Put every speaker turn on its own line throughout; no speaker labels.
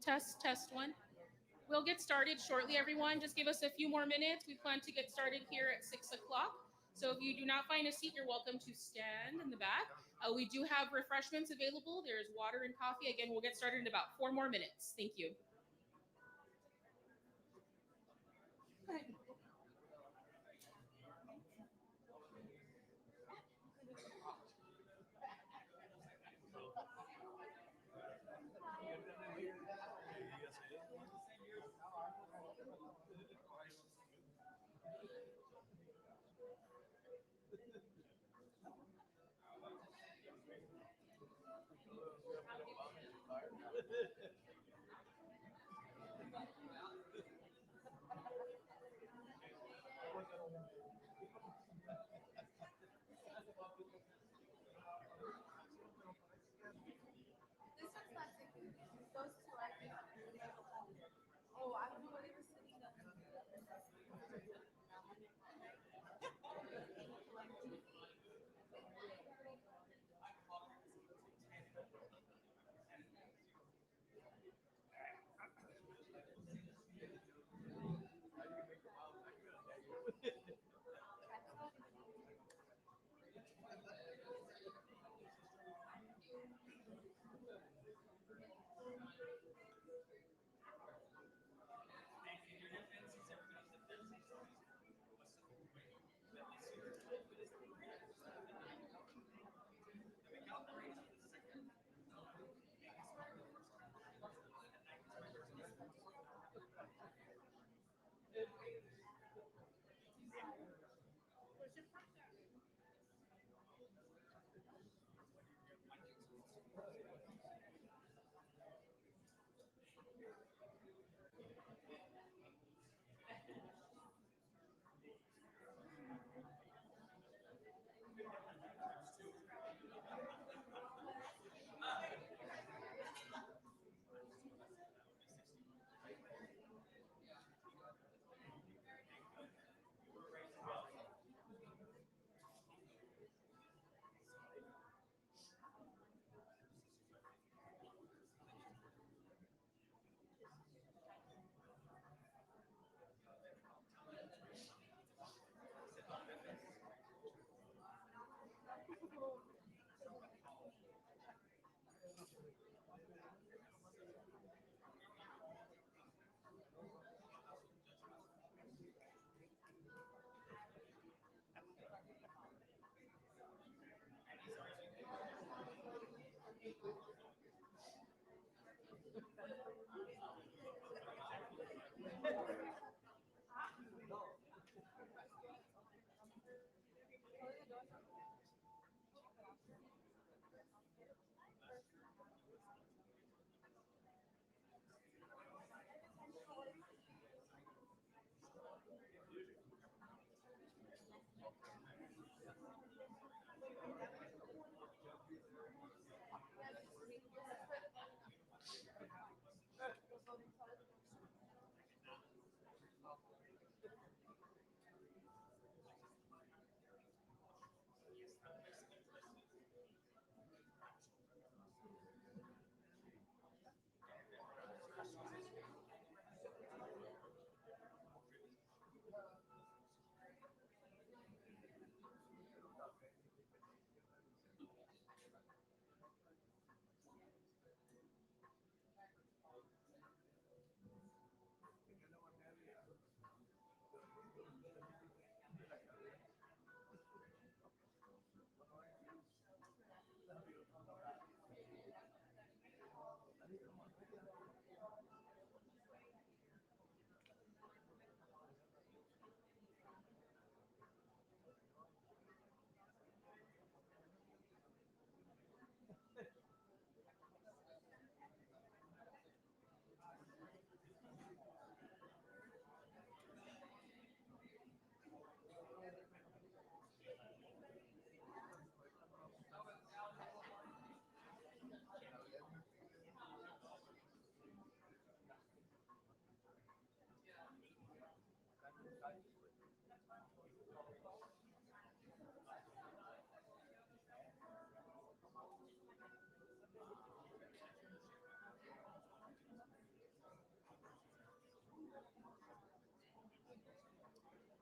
Test, test one. We'll get started shortly, everyone. Just give us a few more minutes. We plan to get started here at 6 o'clock. So if you do not find a seat, you're welcome to stand in the back. We do have refreshments available. There's water and coffee. Again, we'll get started in about 4 more minutes. Thank you.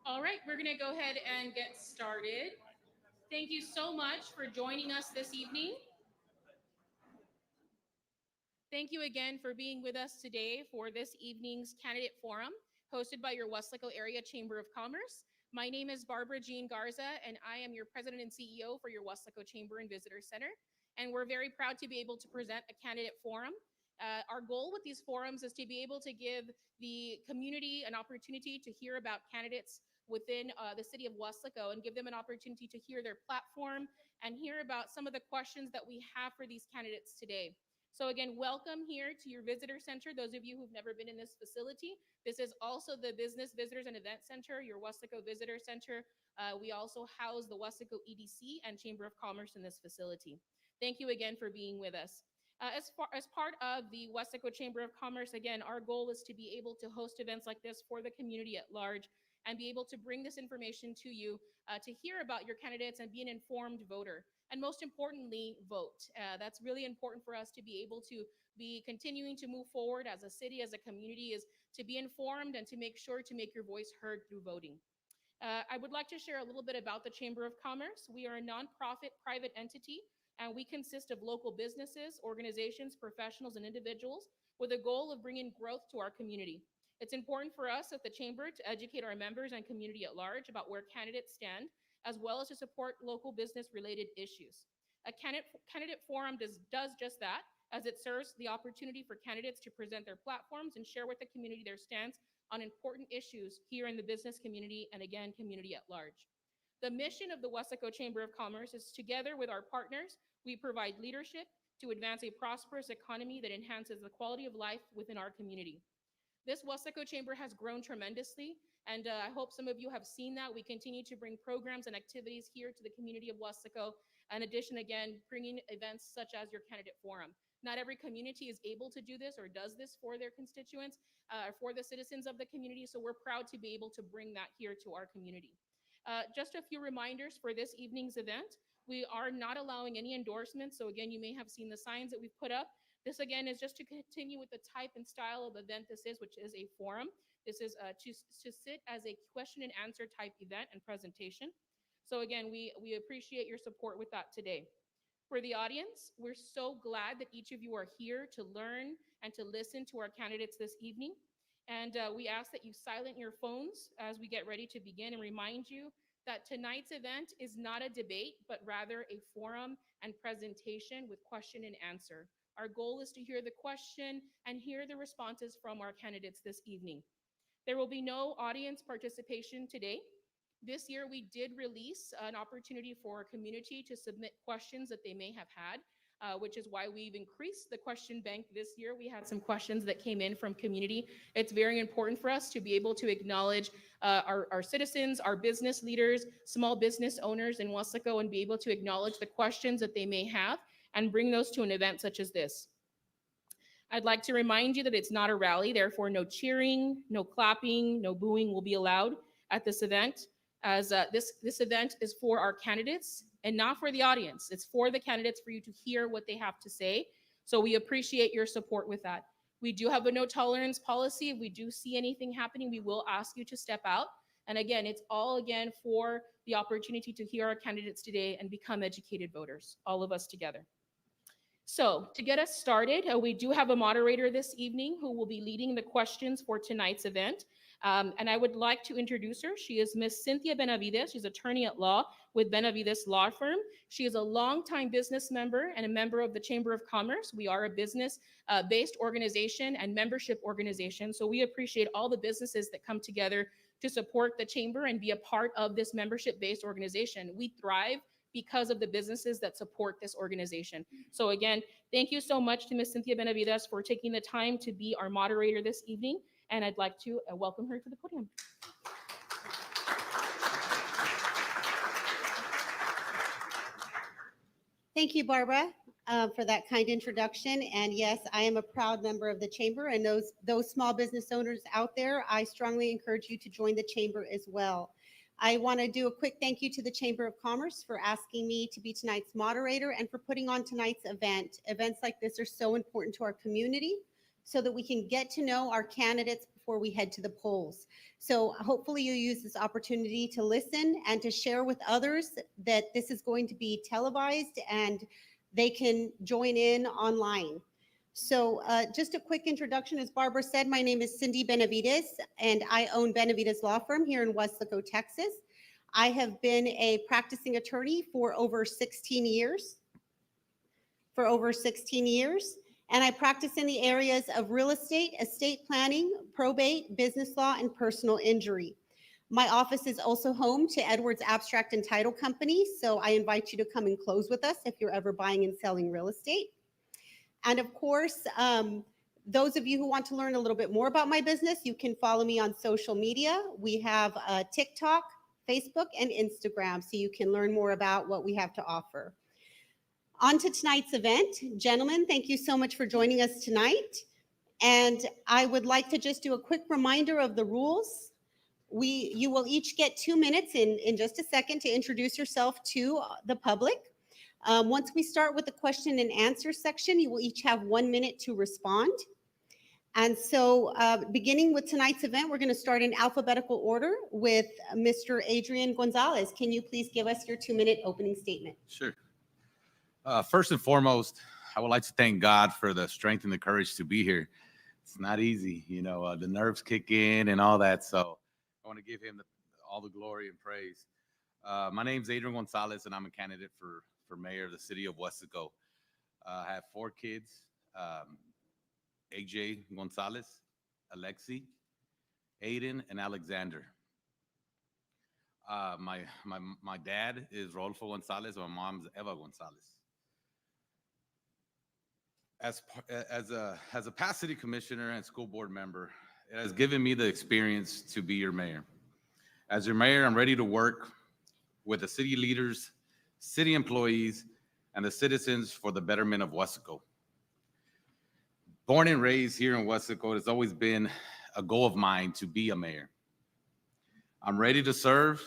All right, we're going to go ahead and get started. Thank you so much for joining us this evening. Thank you again for being with us today for this evening's candidate forum hosted by your Weslaco Area Chamber of Commerce. My name is Barbara Jean Garza, and I am your president and CEO for your Weslaco Chamber and Visitor Center. And we're very proud to be able to present a candidate forum. Our goal with these forums is to be able to give the community an opportunity to hear about candidates within the city of Weslaco and give them an opportunity to hear their platform and hear about some of the questions that we have for these candidates today. So again, welcome here to your visitor center. Those of you who've never been in this facility, this is also the Business Visitors and Event Center, your Weslaco Visitor Center. We also house the Weslaco EDC and Chamber of Commerce in this facility. Thank you again for being with us. As part of the Weslaco Chamber of Commerce, again, our goal is to be able to host events like this for the community at large and be able to bring this information to you to hear about your candidates and be an informed voter. And most importantly, vote. That's really important for us to be able to be continuing to move forward as a city, as a community, is to be informed and to make sure to make your voice heard through voting. I would like to share a little bit about the Chamber of Commerce. We are a nonprofit private entity, and we consist of local businesses, organizations, professionals, and individuals with a goal of bringing growth to our community. It's important for us at the Chamber to educate our members and community at large about where candidates stand, as well as to support local business-related issues. A candidate forum does just that, as it serves the opportunity for candidates to present their platforms and share with the community their stance on important issues here in the business community and, again, community at large. The mission of the Weslaco Chamber of Commerce is, together with our partners, we provide leadership to advance a prosperous economy that enhances the quality of life within our community. This Weslaco Chamber has grown tremendously, and I hope some of you have seen that. We continue to bring programs and activities here to the community of Weslaco. In addition, again, bringing events such as your candidate forum. Not every community is able to do this or does this for their constituents, for the citizens of the community, so we're proud to be able to bring that here to our community. Just a few reminders for this evening's event. We are not allowing any endorsements, so again, you may have seen the signs that we've put up. This again is just to continue with the type and style of event this is, which is a forum. This is to sit as a question and answer type event and presentation. So again, we appreciate your support with that today. For the audience, we're so glad that each of you are here to learn and to listen to our candidates this evening. And we ask that you silent your phones as we get ready to begin and remind you that tonight's event is not a debate, but rather a forum and presentation with question and answer. Our goal is to hear the question and hear the responses from our candidates this evening. There will be no audience participation today. This year, we did release an opportunity for our community to submit questions that they may have had, which is why we've increased the question bank this year. We had some questions that came in from community. It's very important for us to be able to acknowledge our citizens, our business leaders, small business owners in Weslaco, and be able to acknowledge the questions that they may have and bring those to an event such as this. I'd like to remind you that it's not a rally, therefore no cheering, no clapping, no booing will be allowed at this event, as this event is for our candidates and not for the audience. It's for the candidates, for you to hear what they have to say. So we appreciate your support with that. We do have a no tolerance policy. If we do see anything happening, we will ask you to step out. And again, it's all again for the opportunity to hear our candidates today and become educated voters, all of us together. So to get us started, we do have a moderator this evening who will be leading the questions for tonight's event. And I would like to introduce her. She is Miss Cynthia Benavides. She's attorney at law with Benavides Law Firm. She is a longtime business member and a member of the Chamber of Commerce. We are a business-based organization and membership organization. So we appreciate all the businesses that come together to support the Chamber and be a part of this membership-based organization. We thrive because of the businesses that support this organization. So again, thank you so much to Ms. Cynthia Benavides for taking the time to be our moderator this evening, and I'd like to welcome her to the podium.
Thank you, Barbara, for that kind introduction. And yes, I am a proud member of the Chamber, and those small business owners out there, I strongly encourage you to join the Chamber as well. I want to do a quick thank you to the Chamber of Commerce for asking me to be tonight's moderator and for putting on tonight's event. Events like this are so important to our community so that we can get to know our candidates before we head to the polls. So hopefully you use this opportunity to listen and to share with others that this is going to be televised and they can join in online. So just a quick introduction. As Barbara said, my name is Cindy Benavides, and I own Benavides Law Firm here in Weslaco, Texas. I have been a practicing attorney for over 16 years. And I practice in the areas of real estate, estate planning, probate, business law, and personal injury. My office is also home to Edwards Abstract and Title Company, so I invite you to come and close with us if you're ever buying and selling real estate. And of course, those of you who want to learn a little bit more about my business, you can follow me on social media. We have TikTok, Facebook, and Instagram, so you can learn more about what we have to offer. On to tonight's event. Gentlemen, thank you so much for joining us tonight. And I would like to just do a quick reminder of the rules. You will each get 2 minutes in just a second to introduce yourself to the public. Once we start with the question and answer section, you will each have 1 minute to respond. And so beginning with tonight's event, we're going to start in alphabetical order with Mr. Adrian Gonzalez. Can you please give us your 2-minute opening statement?
Sure. First and foremost, I would like to thank God for the strength and the courage to be here. It's not easy, the nerves kick in and all that. So I want to give him all the glory and praise. My name's Adrian Gonzalez, and I'm a candidate for mayor of the city of Weslaco. I have 4 kids, AJ Gonzalez, Alexi, Aiden, and Alexander. My dad is Rodolfo Gonzalez, and my mom's Eva Gonzalez. As a past city commissioner and school board member, it has given me the experience to be your mayor. As your mayor, I'm ready to work with the city leaders, city employees, and the citizens for the betterment of Weslaco. Born and raised here in Weslaco, it has always been a goal of mine to be a mayor. I'm ready to serve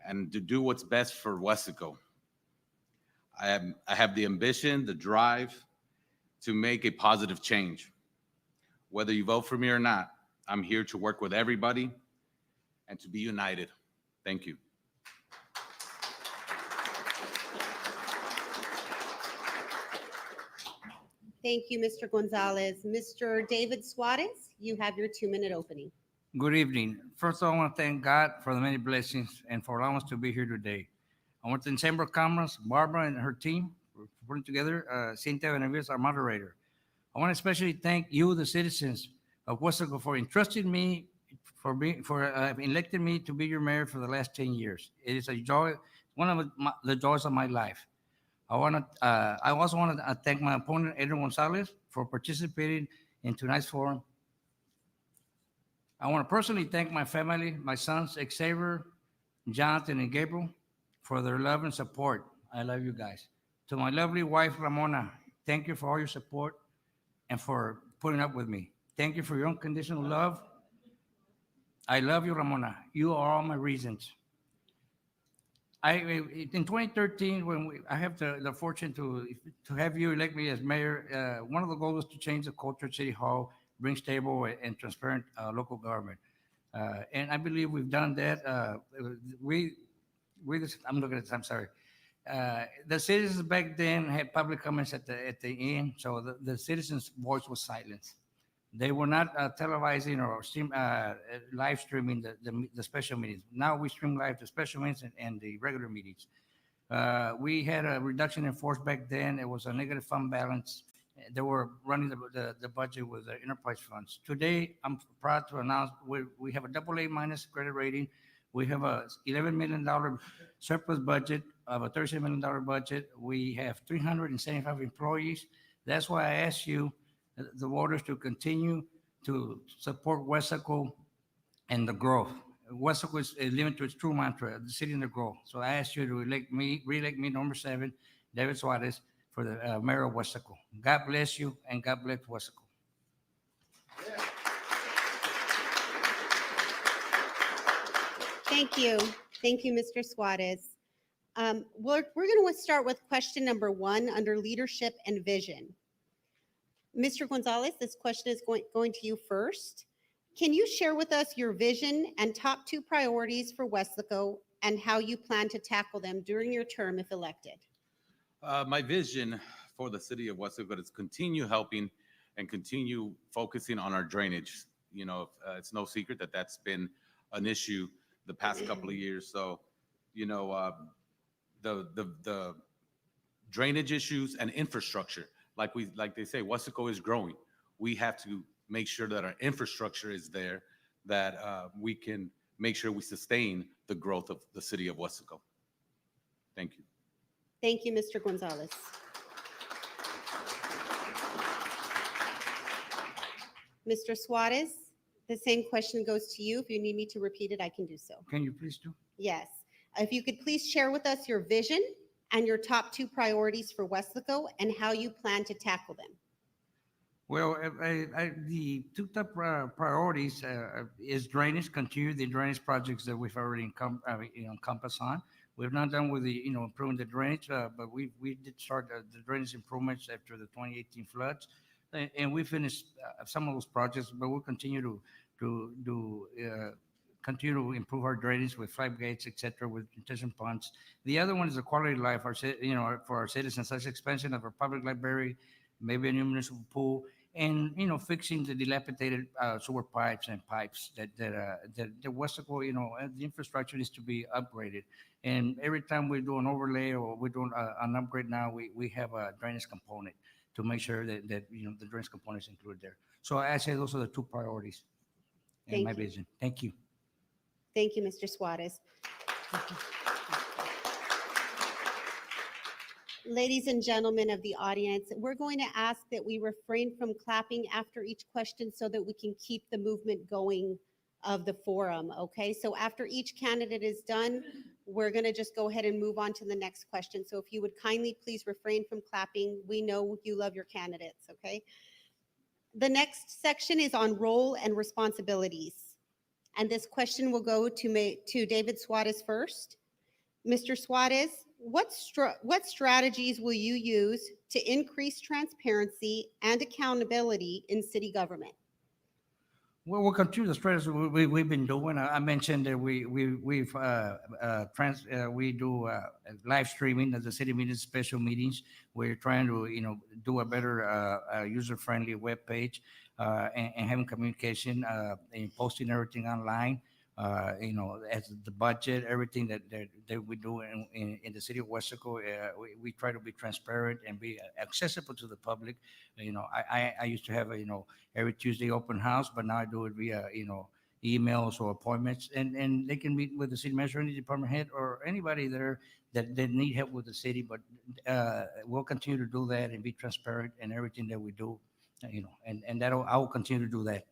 and to do what's best for Weslaco. I have the ambition, the drive to make a positive change. Whether you vote for me or not, I'm here to work with everybody and to be united. Thank you.
Thank you, Mr. Gonzalez. Mr. David Suarez, you have your 2-minute opening.
Good evening. First of all, I want to thank God for the many blessings and for allowing us to be here today. I want to thank Chamber of Commerce, Barbara and her team for putting together, Cynthia Benavides, our moderator. I want to especially thank you, the citizens of Weslaco, for entrusting me, for electing me to be your mayor for the last 10 years. It is a joy, one of the joys of my life. I also want to thank my opponent, Adrian Gonzalez, for participating in tonight's forum. I want to personally thank my family, my sons, Xavier, Jonathan, and Gabriel, for their love and support. I love you guys. To my lovely wife, Ramona, thank you for all your support and for putting up with me. Thank you for your unconditional love. I love you, Ramona. You are all my reasons. In 2013, when I have the fortune to have you elect me as mayor, one of the goals was to change the culture at City Hall, bring stable and transparent local government. And I believe we've done that. I'm sorry. The citizens back then had public comments at the end, so the citizens' voice was silenced. They were not televising or live streaming the special meetings. Now we stream live the special meetings and the regular meetings. We had a reduction in force back then. It was a negative fund balance. They were running the budget with the enterprise funds. Today, I'm proud to announce we have a AA- credit rating. We have a $11 million surplus budget of a $37 million budget. We have 375 employees. That's why I ask you, the voters, to continue to support Weslaco and the growth. Weslaco is limited to its true mantra, the city and the growth. So I ask you to re-elect me, number 7, David Suarez, for the mayor of Weslaco. God bless you, and God bless Weslaco.
Yeah. Thank you. Thank you, Mr. Suarez. We're going to start with question number 1 under leadership and vision. Mr. Gonzalez, this question is going to you first. Can you share with us your vision and top 2 priorities for Weslaco and how you plan to tackle them during your term if elected?
My vision for the city of Weslaco is continue helping and continue focusing on our drainage. It's no secret that that's been an issue the past couple of years. So, the drainage issues and infrastructure, like they say, Weslaco is growing. We have to make sure that our infrastructure is there, that we can make sure we sustain the growth of the city of Weslaco. Thank you.
Thank you, Mr. Gonzalez. Mr. Suarez, the same question goes to you. If you need me to repeat it, I can do so.
Can you please do?
Yes. If you could please share with us your vision and your top 2 priorities for Weslaco and how you plan to tackle them.
Well, the two top priorities is drainage, continue the drainage projects that we've already encompassed on. We've not done with the, improving the drainage, but we did start the drainage improvements after the 2018 floods. And we finished some of those projects, but we'll continue to continue to improve our drainage with 5 gates, et cetera, with detention ponds. The other one is the quality of life, for our citizens, such expansion of our public library, maybe a new municipal pool, and fixing the dilapidated sewer pipes and pipes that Weslaco, the infrastructure needs to be upgraded. And every time we do an overlay or we do an upgrade now, we have a drainage component to make sure that the drainage component is included there. So I say those are the 2 priorities in my vision. Thank you.
Thank you, Mr. Suarez. Ladies and gentlemen of the audience, we're going to ask that we refrain from clapping after each question so that we can keep the movement going of the forum, okay? So after each candidate is done, we're going to just go ahead and move on to the next question. So if you would kindly please refrain from clapping. We know you love your candidates, okay? The next section is on role and responsibilities. And this question will go to David Suarez first. Mr. Suarez, what strategies will you use to increase transparency and accountability in city government?
Well, we'll continue the strategy we've been doing. I mentioned that we do live streaming of the city meetings, special meetings. We're trying to do a better user-friendly web page and having communication and posting everything online. As the budget, everything that we do in the city of Weslaco, we try to be transparent and be accessible to the public. I used to have every Tuesday open house, but now I do it via emails or appointments, and they can meet with the city manager, any department head, or anybody there that need help with the city. But we'll continue to do that and be transparent in everything that we do. And I will continue to do that.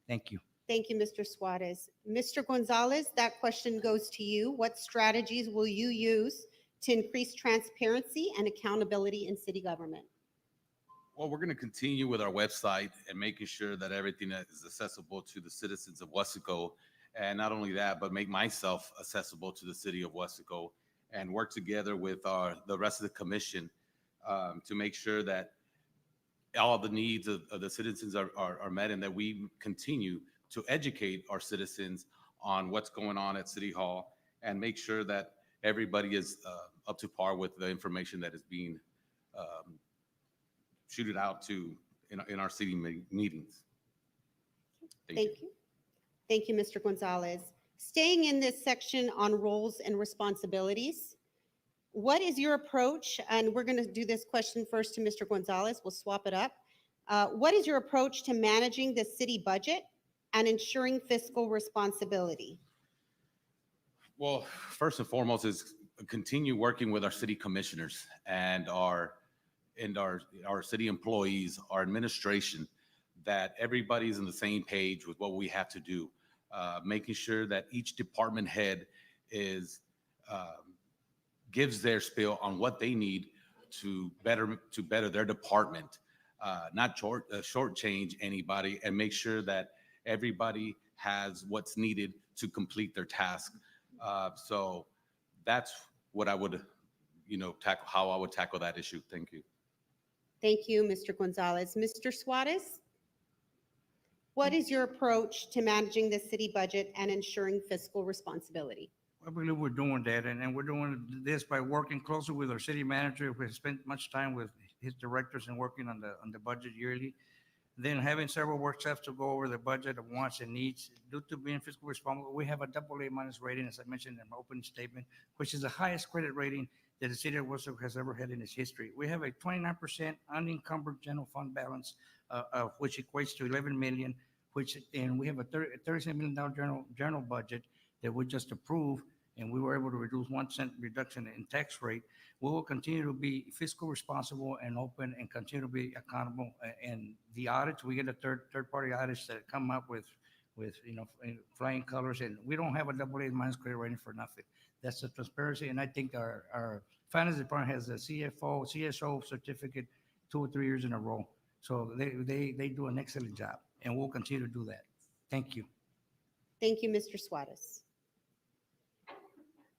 Thank you.
Thank you, Mr. Suarez. Mr. Gonzalez, that question goes to you. What strategies will you use to increase transparency and accountability in city government?
Well, we're going to continue with our website and making sure that everything is accessible to the citizens of Weslaco. And not only that, but make myself accessible to the city of Weslaco and work together with the rest of the commission to make sure that all the needs of the citizens are met, and that we continue to educate our citizens on what's going on at City Hall and make sure that everybody is up to par with the information that is being shooted out in our city meetings.
Thank you. Thank you, Mr. Gonzalez. Staying in this section on roles and responsibilities, what is your approach? And we're going to do this question first to Mr. Gonzalez. We'll swap it up. What is your approach to managing the city budget and ensuring fiscal responsibility?
Well, first and foremost is continue working with our city commissioners and our city employees, our administration, that everybody's on the same page with what we have to do, making sure that each department head gives their spiel on what they need to better their department, not shortchange anybody, and make sure that everybody has what's needed to complete their task. So that's what I would, tackle, how I would tackle that issue. Thank you.
Thank you, Mr. Gonzalez. Mr. Suarez? What is your approach to managing the city budget and ensuring fiscal responsibility?
I believe we're doing that, and we're doing this by working closely with our city manager. We spent much time with his directors and working on the budget yearly. Then having several workshops to go over the budget of wants and needs. Due to being fiscal responsible, we have a AA minus rating, as I mentioned in my opening statement, which is the highest credit rating that the city of Worcester has ever had in its history. We have a 29% unencumbered general fund balance, which equates to 11 million, and we have a $37 million general budget that we just approved, and we were able to reduce 1 cent reduction in tax rate. We will continue to be fiscal responsible and open and continue to be accountable. And the audits, we get a third-party audits that come up with flying colors, and we don't have a AA minus credit rating for nothing. That's the transparency, and I think our finance department has a CSO certificate 2 or 3 years in a row. So they do an excellent job, and we'll continue to do that. Thank you.
Thank you, Mr. Suarez.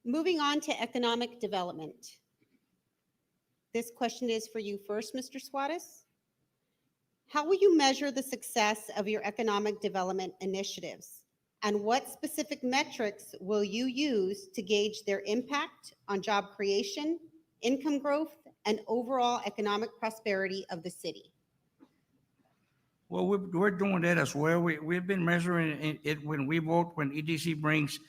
Moving on to economic development. This question is for you first, Mr. Suarez. How will you measure the success of your economic development initiatives? And what specific metrics will you use to gauge their impact on job creation, income growth, and overall economic prosperity of the city?
Well, we're doing that as well. We've been measuring it when we vote, when EDC brings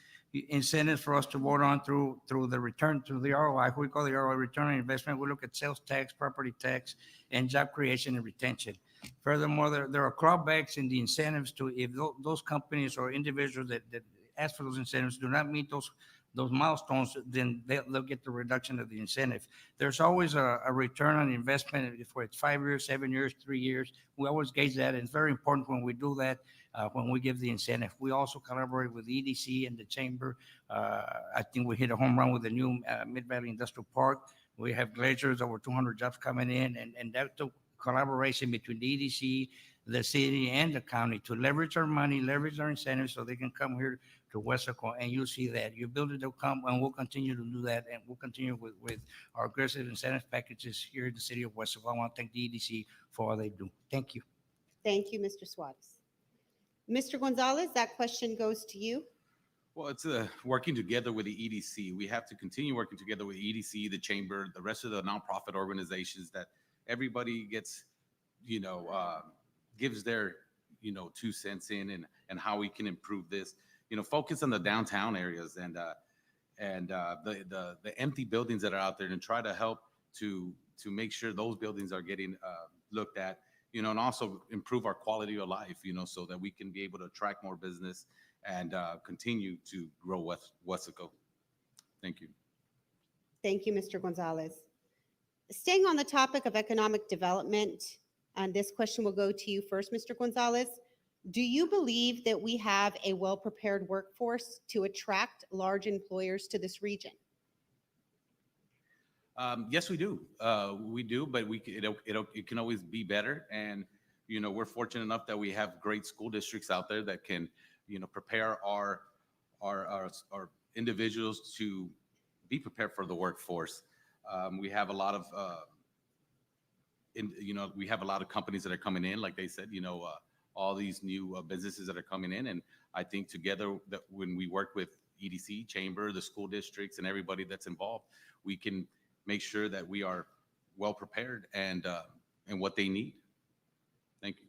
incentives for us to vote on through the return to the ROI. We call the ROI return on investment. We look at sales tax, property tax, and job creation and retention. Furthermore, there are clawbacks in the incentives to if those companies or individuals that ask for those incentives do not meet those milestones, then they'll get the reduction of the incentive. There's always a return on investment, if it's 5 years, 7 years, 3 years. We always gauge that. It's very important when we do that, when we give the incentive. We also collaborate with EDC and the chamber. I think we hit a home run with the new Mid-Valley Industrial Park. We have glaciers, over 200 jobs coming in, and that's the collaboration between the EDC, the city, and the county to leverage our money, leverage our incentives so they can come here to Weslaco, and you'll see that. You build it, they'll come, and we'll continue to do that, and we'll continue with our aggressive incentive packages here in the city of Weslaco. I want to thank the EDC for all they do. Thank you.
Thank you, Mr. Suarez. Mr. Gonzalez, that question goes to you.
Well, it's working together with the EDC. We have to continue working together with EDC, the chamber, the rest of the nonprofit organizations, that everybody gets, gives their, 2 cents in and how we can improve this. Focus on the downtown areas and the empty buildings that are out there, and try to help to make sure those buildings are getting looked at, and also improve our quality of life, so that we can be able to attract more business and continue to grow Weslaco. Thank you.
Thank you, Mr. Gonzalez. Staying on the topic of economic development, and this question will go to you first, Mr. Gonzalez. Do you believe that we have a well-prepared workforce to attract large employers to this region?
Yes, we do. We do, but it can always be better. And, we're fortunate enough that we have great school districts out there that can, prepare our individuals to be prepared for the workforce. We have a lot of, we have a lot of companies that are coming in, like they said, all these new businesses that are coming in. And I think together that when we work with EDC, chamber, the school districts, and everybody that's involved, we can make sure that we are well prepared and what they need. Thank you.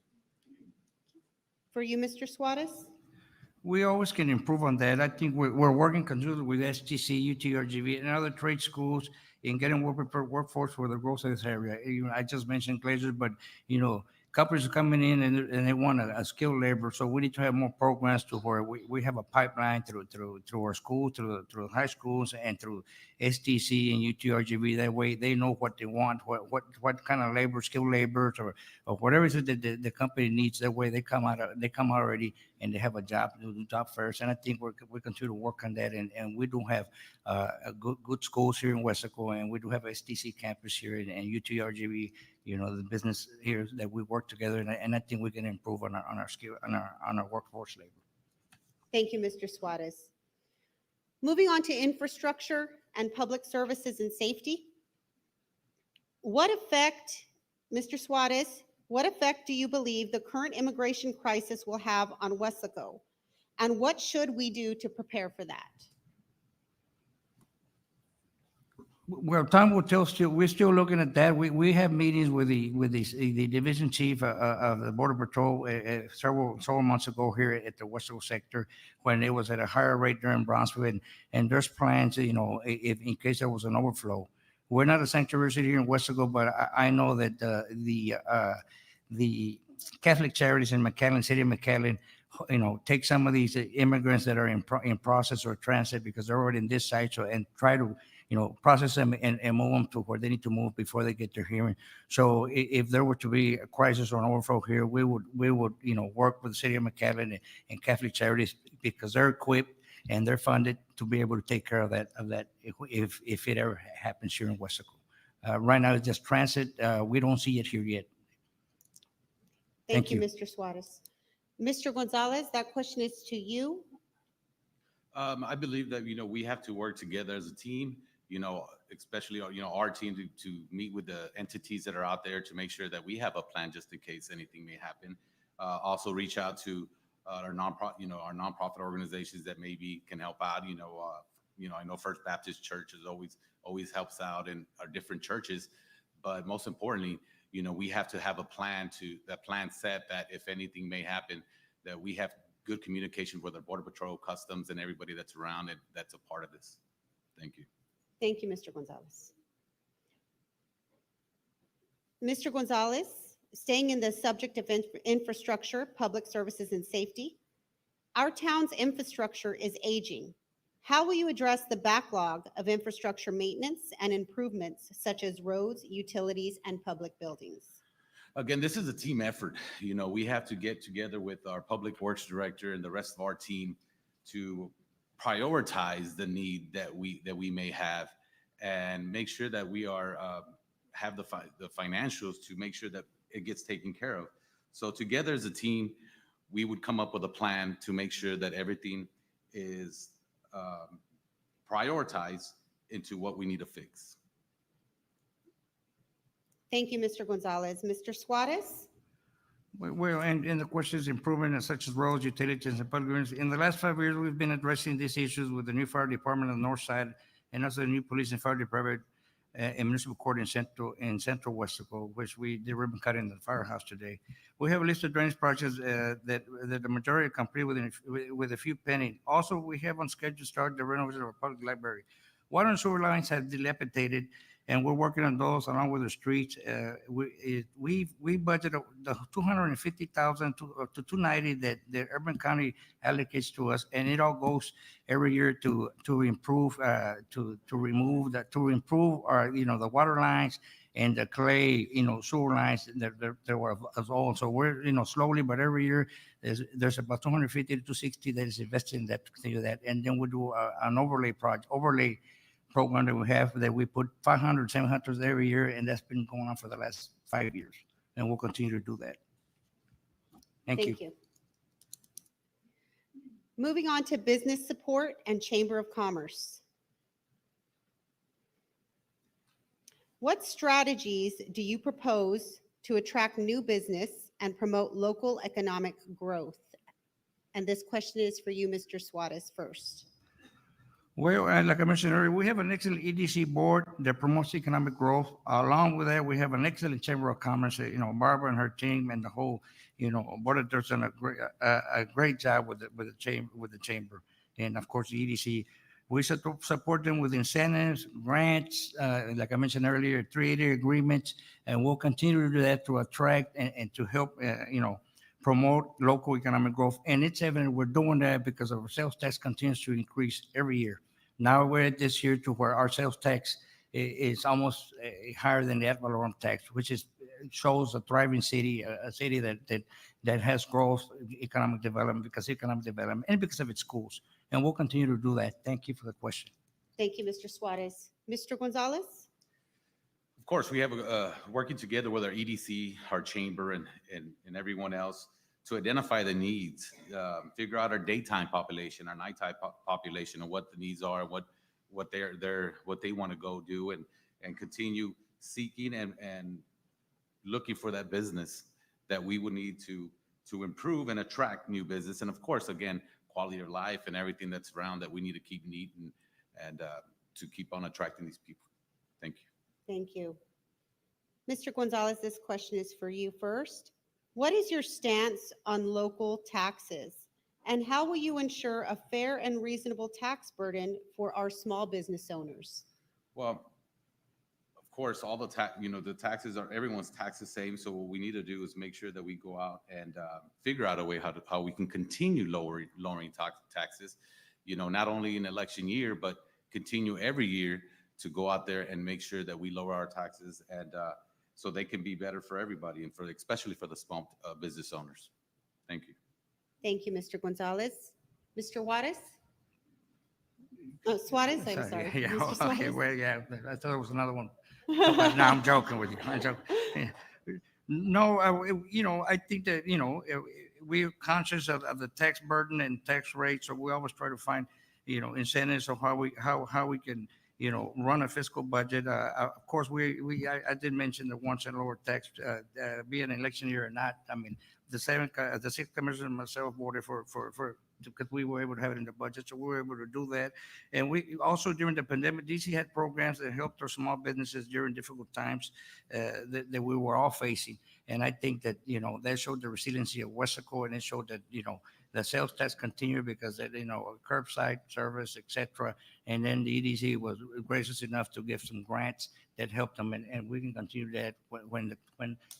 For you, Mr. Suarez?
We always can improve on that. I think we're working conjointly with STC, UTRGV, and other trade schools in getting well-prepared workforce for the growth of this area. I just mentioned glaciers, but, companies are coming in and they want a skilled labor. So we need to have more programs to where we have a pipeline through our school, through high schools, and through STC and UTRGV. That way they know what they want, what kind of labor, skilled laborers, or whatever it is that the company needs. That way they come out already and they have a job, do the job first. And I think we continue to work on that. And we do have good schools here in Weslaco, and we do have a STC campus here and UTRGV. The business here that we work together, and I think we can improve on our skill, on our workforce labor.
Thank you, Mr. Suarez. Moving on to infrastructure and public services and safety. What effect, Mr. Suarez, What effect do you believe the current immigration crisis will have on Weslaco? And what should we do to prepare for that?
Well, time will tell. Still, we're still looking at that. We have meetings with the division chief of the border patrol several months ago here at the Western sector when it was at a higher rate during Brownsville, and there's plans, if in case there was an overflow. We're not a sanctuary city here in Western, but I know that the Catholic Charities in McAllen, city of McAllen, take some of these immigrants that are in process or transit because they're already in this site, and try to process them and move them to where they need to move before they get their hearing. So if there were to be a crisis or an overflow here, we would work with the city of McAllen and Catholic Charities because they're equipped and they're funded to be able to take care of that if it ever happens here in Weslaco. Right now it's just transit. We don't see it here yet.
Thank you, Mr. Suarez. Mr. Gonzalez, that question is to you.
I believe that, we have to work together as a team, especially, our team to meet with the entities that are out there to make sure that we have a plan just in case anything may happen. Also reach out to our nonprofit organizations that maybe can help out. I know First Baptist Church is always helps out in our different churches, but most importantly, we have to have a plan set that if anything may happen, that we have good communication with our Border Patrol, Customs, and everybody that's around it that's a part of this. Thank you.
Thank you, Mr. Gonzalez. Mr. Gonzalez, staying in the subject of infrastructure, public services, and safety, our town's infrastructure is aging. How will you address the backlog of infrastructure maintenance and improvements such as roads, utilities, and public buildings?
Again, this is a team effort. We have to get together with our public works director and the rest of our team to prioritize the need that we may have and make sure that we have the financials to make sure that it gets taken care of. So together as a team, we would come up with a plan to make sure that everything is prioritized into what we need to fix.
Thank you, Mr. Gonzalez. Mr. Suarez?
Well, and the question is improvement such as roads, utilities, and public buildings. In the last 5 years, we've been addressing these issues with the new fire department on the north side and also the new police and fire department and municipal court in central Weslaco, which we did ribbon cutting in the firehouse today. We have a list of drainage projects that the majority are complete with a few pending. Also, we have on schedule to start the renovation of our public library. Water and sewer lines have dilapidated, and we're working on those along with the streets. We budgeted the $250,000 to $290,000 that the urban county allocates to us, and it all goes every year to improve our the water lines and the clay sewer lines that were as old. So we're slowly, but every year there's about 250 to 260 that is invested in that to continue that, and then we do an overlay program that we have that we put 500, 700 every year, and that's been going on for the last 5 years, and we'll continue to do that. Thank you.
Moving on to business support and Chamber of Commerce. What strategies do you propose to attract new business and promote local economic growth? And this question is for you, Mr. Suarez, first.
Well, like I mentioned earlier, we have an excellent EDC board that promotes economic growth. Along with that, we have an excellent Chamber of Commerce. Barbara and her team and the whole, board of directors done a great job with the chamber, and of course the EDC. We support them with incentives, grants, like I mentioned earlier, 380 agreements, and we'll continue to do that to attract and to help, promote local economic growth. And it's evident we're doing that because our sales tax continues to increase every year. Now we're at this year to where our sales tax is almost higher than the ad valorem tax, which shows a thriving city, a city that has growth, economic development and because of its schools. And we'll continue to do that. Thank you for the question.
Thank you, Mr. Suarez. Mr. Gonzalez?
Of course, we have working together with our EDC, our chamber, and everyone else to identify the needs, figure out our daytime population, our nighttime population, and what the needs are, what they want to go do, and continue seeking and looking for that business. that we would need to improve and attract new business. And of course, again, quality of life and everything that's around that we need to keep neat and to keep on attracting these people. Thank you.
Thank you. Mr. Gonzalez, this question is for you first. What is your stance on local taxes? And how will you ensure a fair and reasonable tax burden for our small business owners?
Well, of course, all the the taxes are everyone's tax the same. So what we need to do is make sure that we go out and figure out a way how we can continue lowering taxes. Not only in election year, but continue every year to go out there and make sure that we lower our taxes and so they can be better for everybody and especially for the small business owners. Thank you.
Thank you, Mr. Gonzalez. Mr. Juarez? Oh, Suarez, I'm sorry.
Yeah,
Mr.
okay,
Suarez?
well, yeah, I thought it was another one. But no, I'm joking with you. I'm joking. Yeah. No, I think that, we're conscious of the tax burden and tax rate, so we always try to find, incentives of how we can, run a fiscal budget. Of course, I did mention the 1 cent lower tax, be an election year or not. I mean, the sixth commissioner and myself voted for because we were able to have it in the budget, so we were able to do that. And we also during the pandemic, DC had programs that helped our small businesses during difficult times that we were all facing. And I think that that showed the resiliency of Weslaco, and it showed that the sales tax continued because curbside service, etc. And then the EDC was gracious enough to give some grants that helped them, and we can continue that when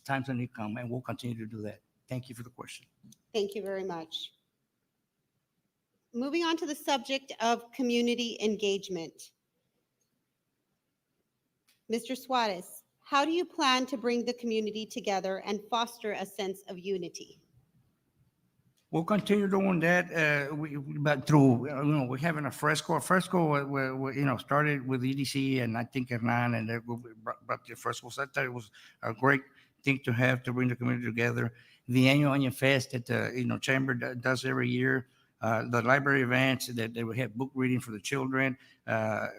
times when they come, and we'll continue to do that. Thank you for the question.
Thank you very much. Moving on to the subject of community engagement. Mr. Suarez, how do you plan to bring the community together and foster a sense of unity?
We'll continue doing that, but through, we're having a fresco. A fresco, started with EDC and I think Hernan, and they brought the fresco. So I thought it was a great thing to have to bring the community together. The annual Onion Fest that the Chamber does every year. The library events that we have book reading for the children,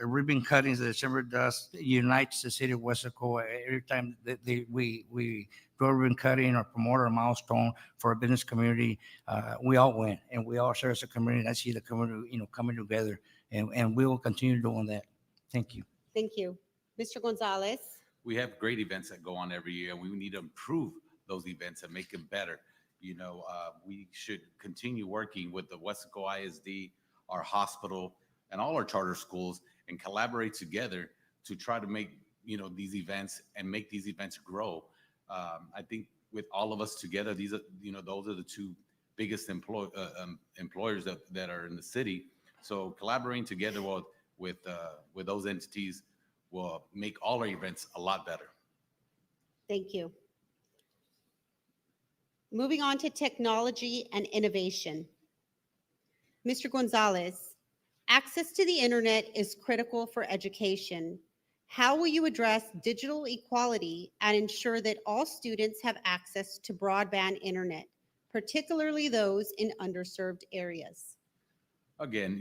ribbon cuttings that the Chamber does unites the city of Weslaco. Every time that we do a ribbon cutting or promote a milestone for a business community, we all win and we all share as a community. I see the community, coming together, and we will continue doing that. Thank you.
Thank you. Mr. Gonzalez?
We have great events that go on every year, and we need to improve those events and make them better. We should continue working with the Weslaco ISD, our hospital, and all our charter schools, and collaborate together to try to make these events and make these events grow. I think with all of us together, these are those are the two biggest employers that are in the city. So collaborating together with those entities will make all our events a lot better.
Thank you. Moving on to technology and innovation. Mr. Gonzalez, access to the internet is critical for education. How will you address digital equality and ensure that all students have access to broadband internet, particularly those in underserved areas?
Again,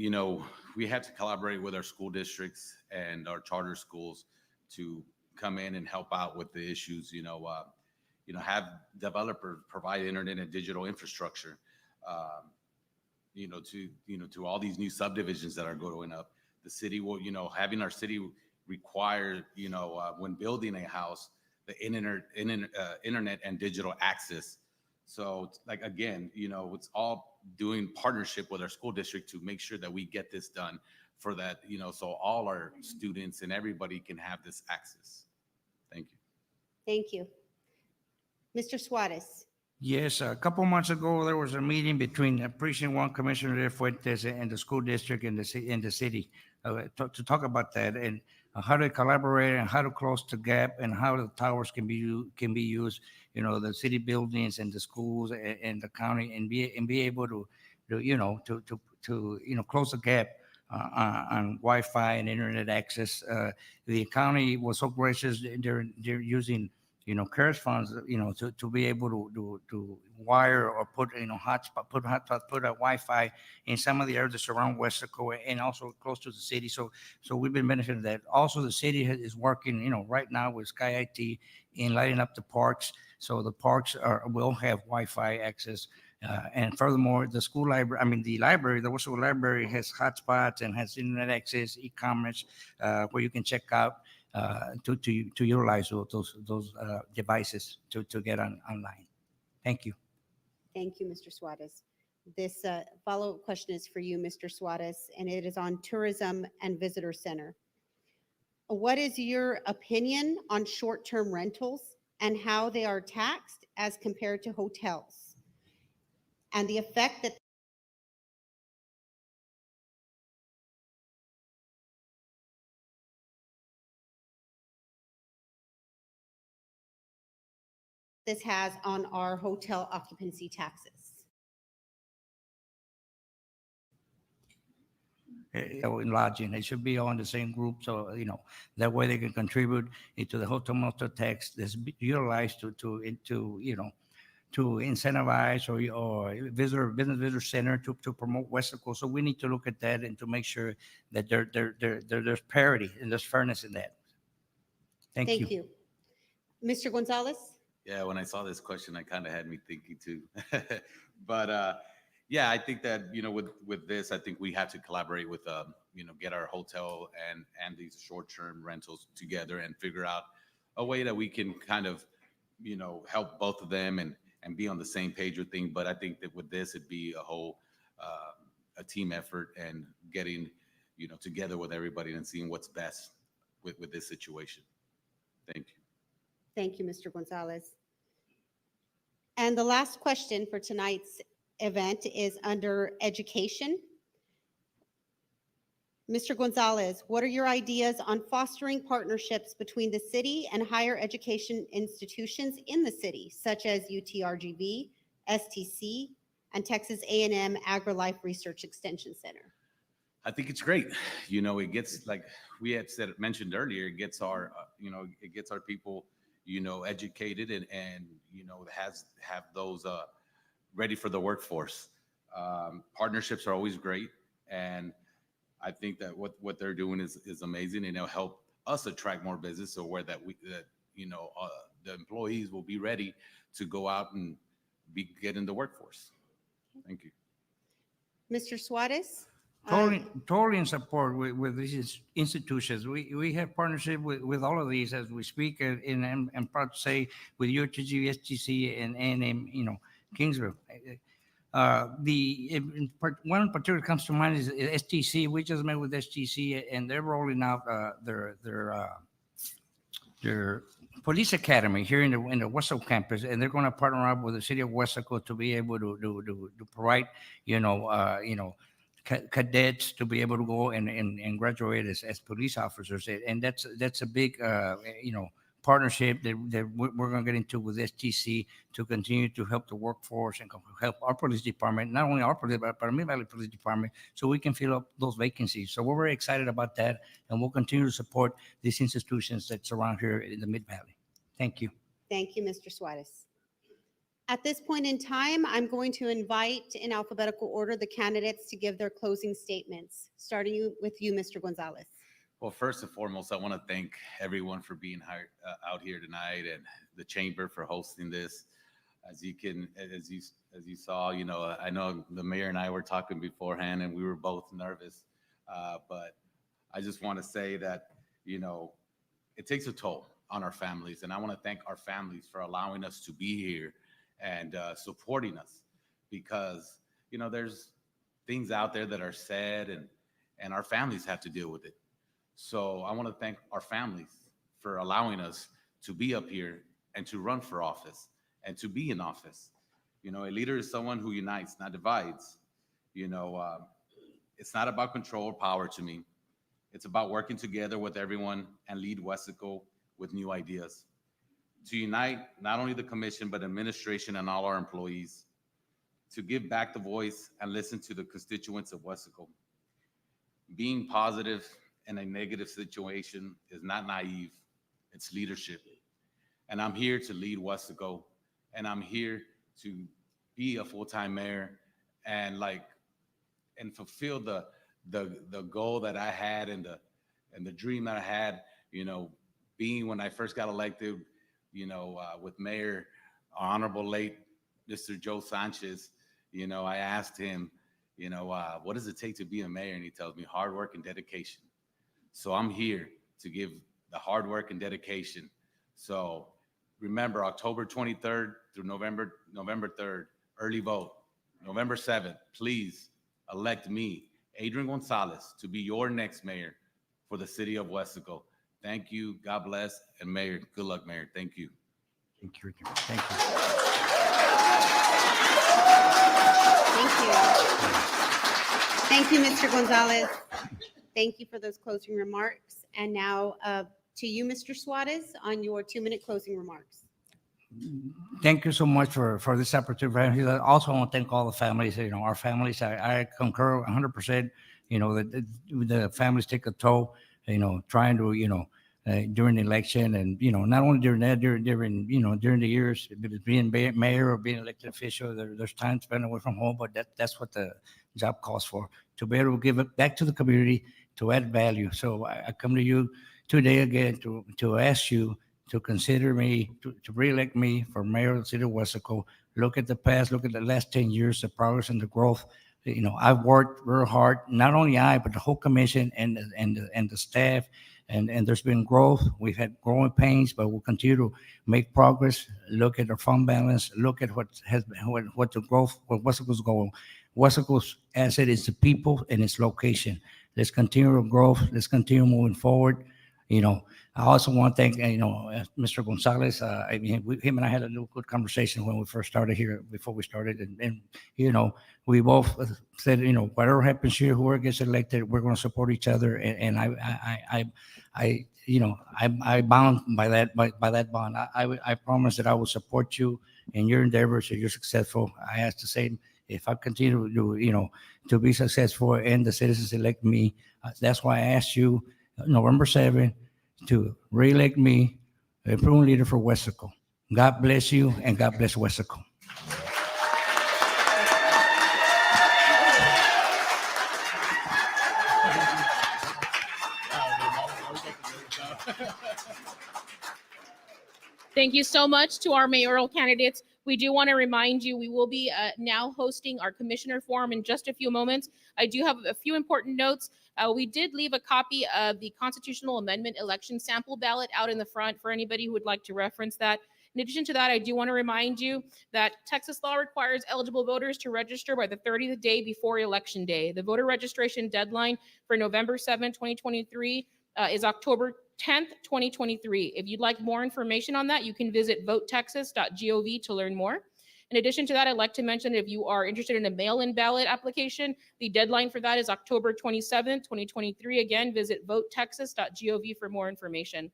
we have to collaborate with our school districts and our charter schools to come in and help out with the issues. Have developers provide internet and digital infrastructure, to all these new subdivisions that are going up. The city will, having our city require, when building a house, the internet and digital access. So it's all doing partnership with our school district to make sure that we get this done for that, so all our students and everybody can have this access. Thank you.
Thank you. Mr. Suarez.
Yes, a couple months ago, there was a meeting between Precinct 1 Commissioner De Fuentes and the school district in the city to talk about that and how to collaborate and how to close the gap and how the towers can be used, the city buildings and the schools and the county and be able to close the gap on Wi-Fi and internet access. The county was so gracious; they're using CARES funds, to be able to wire or put, hotspot, put a Wi-Fi in some of the areas that surround Weslaco and also close to the city. So we've been benefiting that. Also, the city is working, right now with Sky IT in lighting up the parks. So the parks will have Wi-Fi access. And furthermore, the school library, the library, the Weslaco Library has hotspots and has internet access, e-commerce, where you can check out to utilize those devices to get online. Thank you.
Thank you, Mr. Suarez. This follow-up question is for you, Mr. Suarez, and it is on tourism and visitor center. What is your opinion on short-term rentals and how they are taxed as compared to hotels? And the effect that this has on our hotel occupancy taxes?
In lodging, they should be all in the same group, so that way they can contribute into the hotel motel tax that's utilized to incentivize or business visitor center to promote Weslaco. So we need to look at that and to make sure that there's parity and there's fairness in that. Thank you.
Mr. Gonzalez?
Yeah, when I saw this question, I kind of had me thinking too. But yeah, I think that with this, I think we have to collaborate with get our hotel and these short-term rentals together and figure out a way that we can kind of help both of them and be on the same page with things. But I think that with this, it'd be a whole a team effort and getting together with everybody and seeing what's best with this situation. Thank you.
Thank you, Mr. Gonzalez. And the last question for tonight's event is under education. Mr. Gonzalez, what are your ideas on fostering partnerships between the city and higher education institutions in the city, such as UTRGV, STC, and Texas A&M AgriLife Research Extension Center?
I think it's great. It gets, like we had mentioned earlier, it gets our people educated and have those ready for the workforce. Partnerships are always great, and I think that what they're doing is amazing, and it'll help us attract more business, so where the employees will be ready to go out and get in the workforce. Thank you. Mr.
Suarez?
Totally in support with these institutions. We have partnership with all of these as we speak, and I'm proud to say with UTG, STC, and A&M, Kingsville. One in particular comes to mind is STC. We just met with STC, and they're rolling out their police academy here in the Weslaco campus, and they're going to partner up with the city of Weslaco to be able to provide cadets to be able to go and graduate as police officers, and that's a big partnership that we're going to get into with STC to continue to help the workforce and help our police department, not only our police but our Mid-Valley Police Department, so we can fill up those vacancies. So we're very excited about that, and we'll continue to support these institutions that surround here in the Mid-Valley. Thank you.
Thank you, Mr. Suarez. At this point in time, I'm going to invite in alphabetical order the candidates to give their closing statements, starting with you, Mr. Gonzalez.
Well, first and foremost, I want to thank everyone for being out here tonight, and the chamber for hosting this. As you saw, I know the mayor and I were talking beforehand, and we were both nervous. But I just want to say that it takes a toll on our families, and I want to thank our families for allowing us to be here and supporting us, because there's things out there that are said, and our families have to deal with it. So I want to thank our families for allowing us to be up here and to run for office and to be in office. A leader is someone who unites, not divides. It's not about control or power to me. It's about working together with everyone and lead Weslaco with new ideas. To unite not only the commission, but administration and all our employees. To give back the voice and listen to the constituents of Weslaco. Being positive in a negative situation is not naive, it's leadership. and I'm here to lead Weslaco, and I'm here to be a full-time mayor, and fulfill the goal that I had, and the dream that I had, being when I first got elected, with Mayor Honorable late Mr. Joe Sanchez. I asked him, what does it take to be a mayor? And he tells me hard work and dedication. So I'm here to give the hard work and dedication. So remember, October 23rd through November 3rd, early vote. November 7th, please elect me, Adrian Gonzalez, to be your next mayor for the city of Weslaco. Thank you. God bless. And Mayor, good luck, Mayor. Thank you.
Thank you. Thank you.
Thank you, Mr. Gonzalez. Thank you for those closing remarks. And now to you, Mr. Suarez, on your 2-minute closing remarks.
Thank you so much for this opportunity. I also want to thank all the families, our families. I concur 100%, that the families take a toll, trying to, during the election, and, not only during that, during the years, being mayor or being elected official, there's time spent away from home, but that's what the job calls for, to be able to give it back to the community, to add value. So I come to you today again to ask you to consider me, to re-elect me for mayor of the city of Weslaco. Look at the past, look at the last 10 years, the progress and the growth. I've worked real hard, not only I, but the whole commission and the staff, and there's been growth. We've had growing pains, but we'll continue to make progress. Look at our fund balance, look at what the growth, what Weslaco's goal. Weslaco's asset is the people and its location. Let's continue to grow. Let's continue moving forward. I also want to thank, Mr. Gonzalez. Him and I had a little good conversation when we first started here, before we started. And we both said, whatever happens here, whoever gets elected, we're going to support each other. And I bound by that bond. I promise that I will support you in your endeavors so you're successful. I ask the same. If I continue to be successful and the citizens elect me, that's why I asked you November 7th to re-elect me a proven leader for Weslaco. God bless you, and God bless Weslaco.
Thank you so much to our mayoral candidates. We do want to remind you, we will be now hosting our commissioner forum in just a few moments. I do have a few important notes. We did leave a copy of the constitutional amendment election sample ballot out in the front for anybody who would like to reference that. In addition to that, I do want to remind you that Texas law requires eligible voters to register by the 30th day before election day. The voter registration deadline for November 7, 2023 is October 10th, 2023. If you'd like more information on that, you can visit votetexas.gov to learn more. In addition to that, I'd like to mention if you are interested in a mail-in ballot application, the deadline for that is October 27th, 2023. Again, visit votetexas.gov for more information.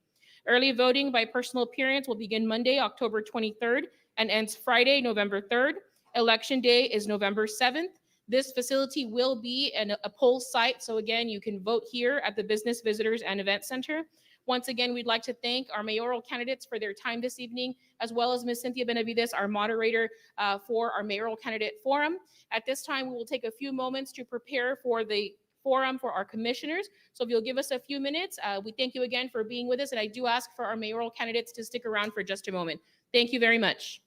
Early voting by personal appearance will begin Monday, October 23rd and ends Friday, November 3rd. Election day is November 7th. This facility will be a poll site. So again, you can vote here at the Business Visitors and Event Center. Once again, we'd like to thank our mayoral candidates for their time this evening, as well as Ms. Cynthia Benavides, our moderator for our mayoral candidate forum. At this time, we will take a few moments to prepare for the forum for our commissioners. So if you'll give us a few minutes, we thank you again for being with us. And I do ask for our mayoral candidates to stick around for just a moment. Thank you very much.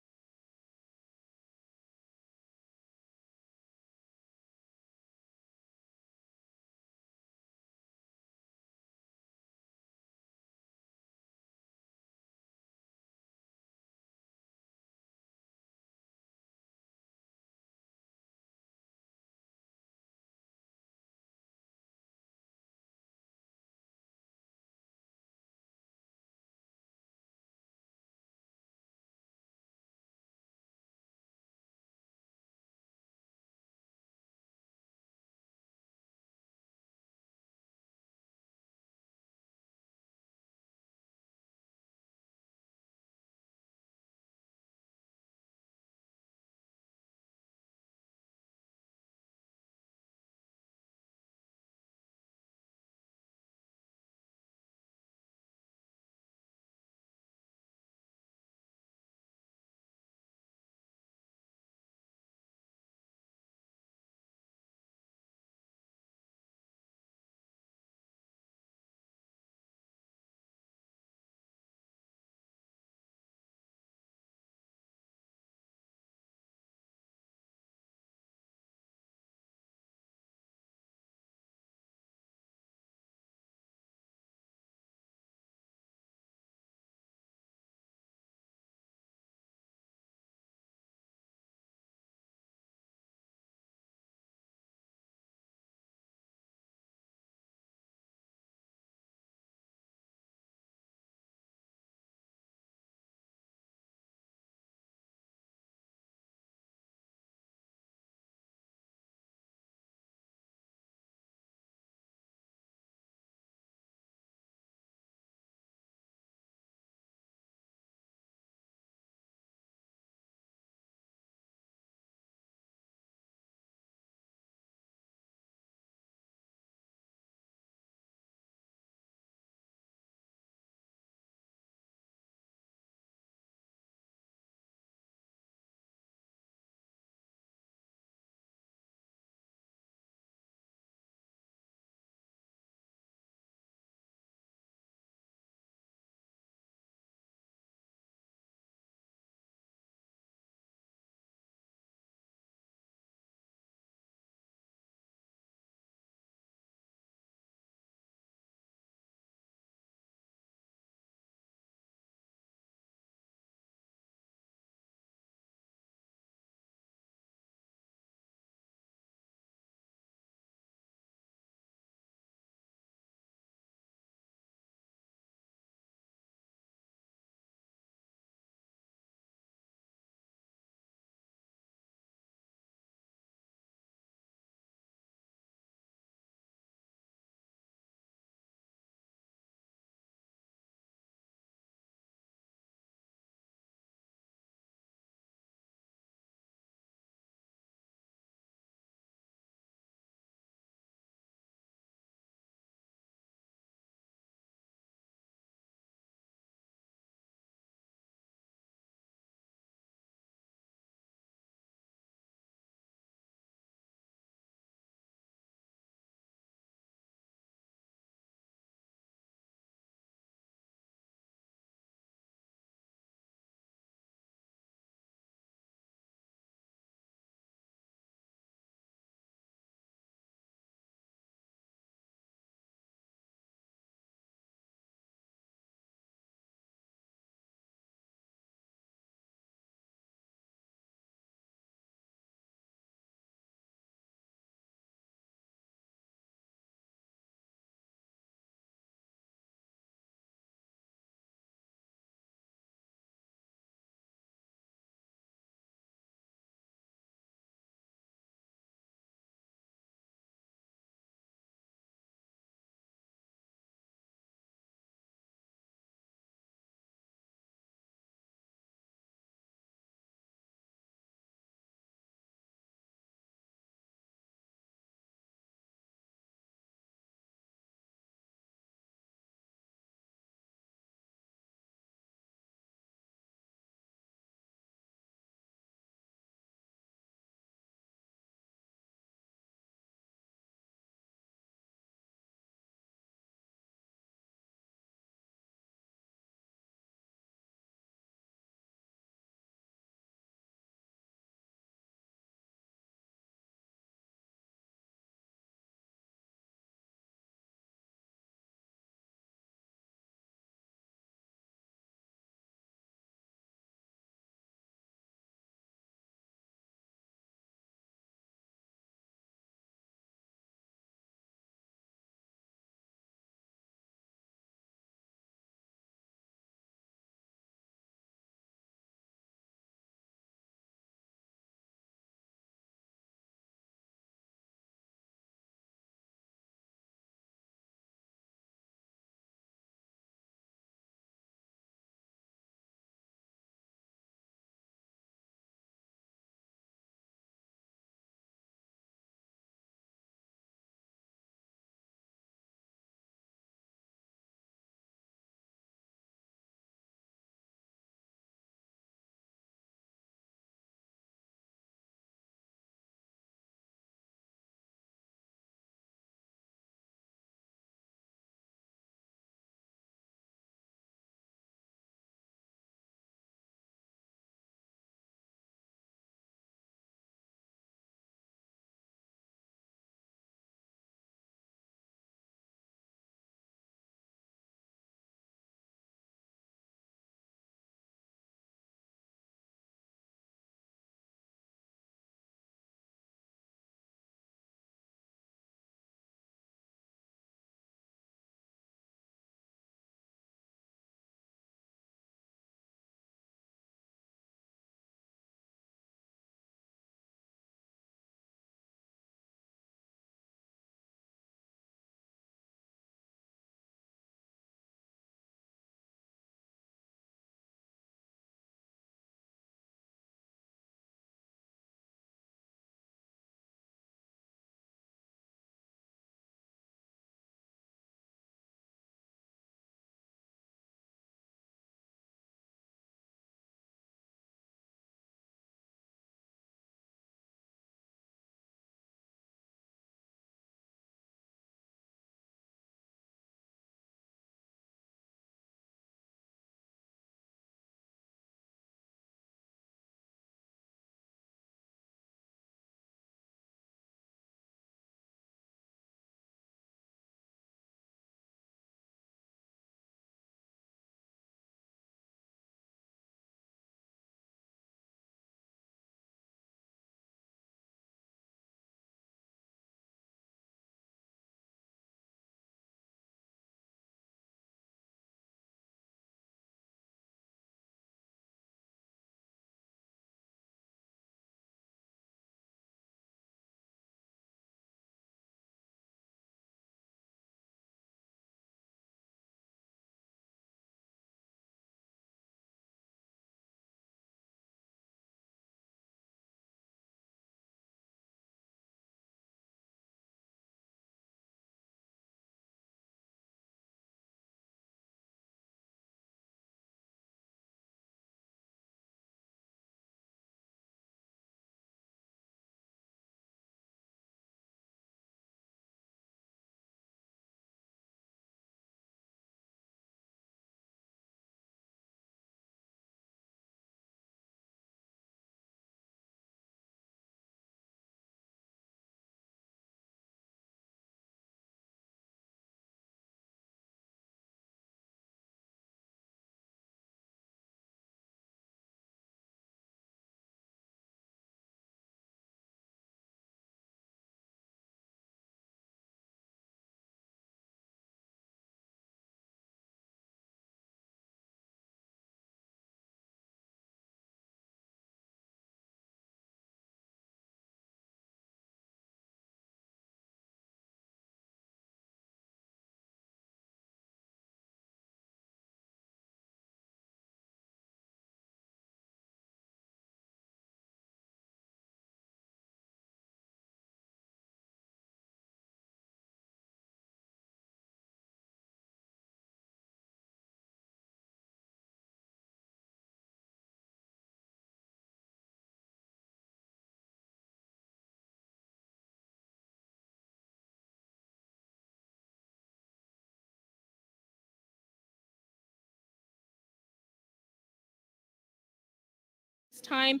This time,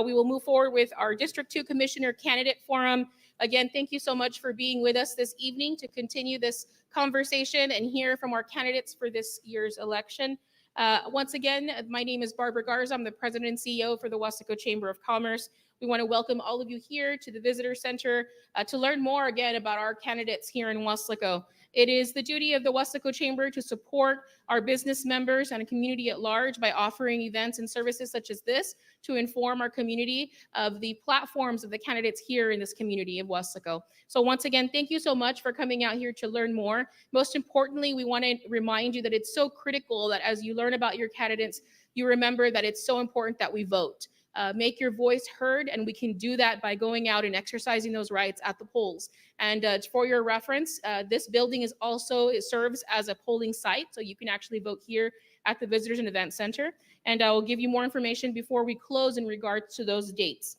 we will move forward with our District 2 Commissioner Candidate Forum. Again, thank you so much for being with us this evening to continue this conversation and hear from our candidates for this year's election. Once again, my name is Barbara Garza. I'm the President and CEO for the Weslaco Chamber of Commerce. We want to welcome all of you here to the Visitor Center to learn more again about our candidates here in Weslaco. It is the duty of the Weslaco Chamber to support our business members and a community at large by offering events and services such as this to inform our community of the platforms of the candidates here in this community of Weslaco. So once again, thank you so much for coming out here to learn more. Most importantly, we want to remind you that it's so critical that as you learn about your candidates, you remember that it's so important that we vote. Make your voice heard, and we can do that by going out and exercising those rights at the polls. And for your reference, this building is also, it serves as a polling site, so you can actually vote here at the Visitors and Event Center. And I will give you more information before we close in regards to those dates.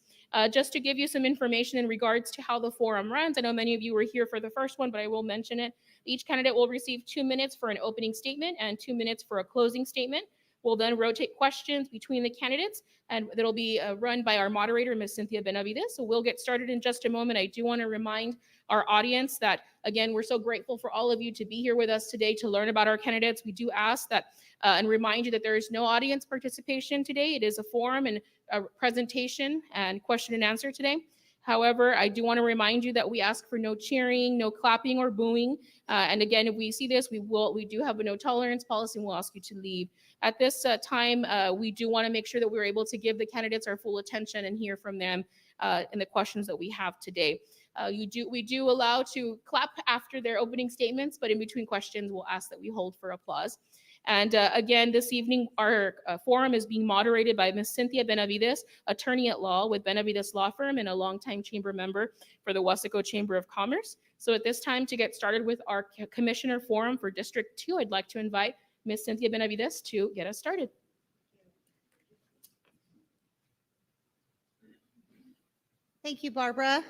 Just to give you some information in regards to how the forum runs, I know many of you were here for the first one, but I will mention it. Each candidate will receive 2 minutes for an opening statement and 2 minutes for a closing statement. We'll then rotate questions between the candidates, and that'll be run by our moderator, Ms. Cynthia Benavides. So we'll get started in just a moment. I do want to remind our audience that, again, we're so grateful for all of you to be here with us today to learn about our candidates. We do ask that and remind you that there is no audience participation today. It is a forum and a presentation and question and answer today. However, I do want to remind you that we ask for no cheering, no clapping or booing. And again, if we see this, we do have a no tolerance policy, and we'll ask you to leave. At this time, we do want to make sure that we're able to give the candidates our full attention and hear from them in the questions that we have today. We do allow to clap after their opening statements, but in between questions, we'll ask that we hold for applause. And again, this evening, our forum is being moderated by Ms. Cynthia Benavides, attorney at law with Benavides Law Firm and a longtime chamber member for the Weslaco Chamber of Commerce. So at this time, to get started with our Commissioner Forum for District 2, I'd like to invite Ms. Cynthia Benavides to get us started.
Thank you, Barbara.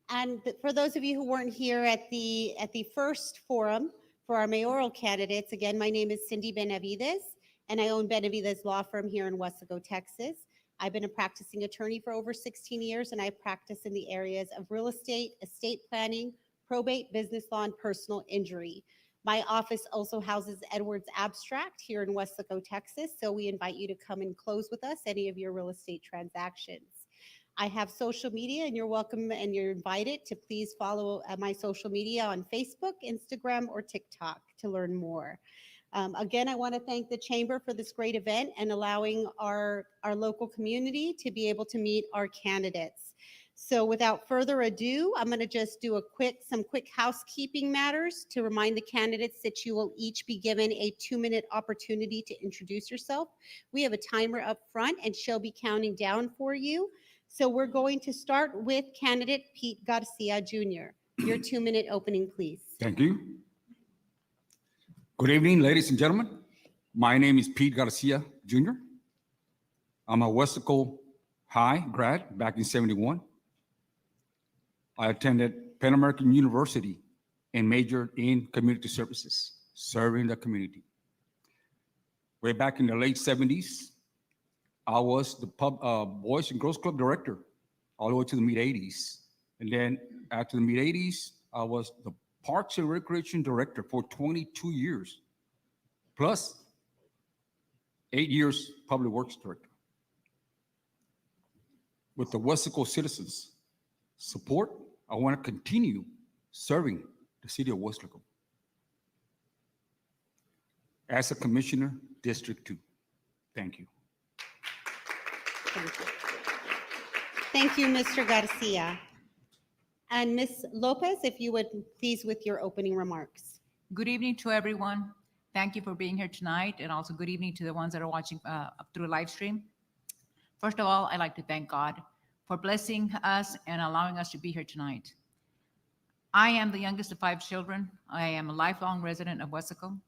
And for those of you who weren't here at the first forum for our mayoral candidates, again, my name is Cindy Benavides, and I own Benavides Law Firm here in Weslaco, Texas. I've been a practicing attorney for over 16 years, and I practice in the areas of real estate, estate planning, probate, business law, and personal injury. My office also houses Edwards Abstract here in Weslaco, Texas, so we invite you to come and close with us any of your real estate transactions. I have social media, and you're welcome and you're invited to please follow my social media on Facebook, Instagram, or TikTok to learn more. Again, I want to thank the Chamber for this great event and allowing our local community to be able to meet our candidates. So without further ado, I'm going to just do some quick housekeeping matters to remind the candidates that you will each be given a 2-minute opportunity to introduce yourself. We have a timer up front, and she'll be counting down for you. So we're going to start with candidate Pete Garcia Jr. Your 2-minute opening, please.
Thank you. Good evening, ladies and gentlemen. My name is Pete Garcia Jr. I'm a Weslaco High grad back in '71. I attended Pan American University and majored in community services, serving the community. Way back in the late '70s, I was the Boys and Girls Club director all the way to the mid-'80s. And then after the mid-'80s, I was the Parks and Recreation director for 22 years, plus 8 years public works director. With the Weslaco citizens' support, I want to continue serving the city of Weslaco as a commissioner, District 2. Thank you.
Thank you, Mr. Garcia. And Ms. Lopez, if you would please with your opening remarks.
Good evening to everyone. Thank you for being here tonight, and also good evening to the ones that are watching up through live stream. First of all, I'd like to thank God for blessing us and allowing us to be here tonight. I am the youngest of 5 children. I am a lifelong resident of Weslaco.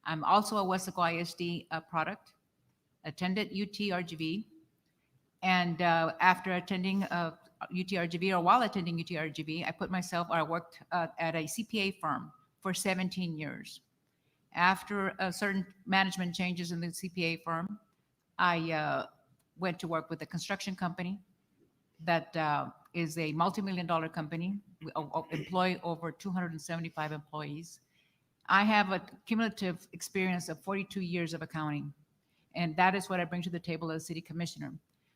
I'm also a Weslaco ISD product, attended UTRGV, and after attending UTRGV, or while attending UTRGV, I worked at a CPA firm for 17 years. After certain management changes in the CPA firm, I went to work with a construction company that is a multi-million-dollar company. We employ over 275 employees. I have a cumulative experience of 42 years of accounting, and that is what I bring to the table as city commissioner.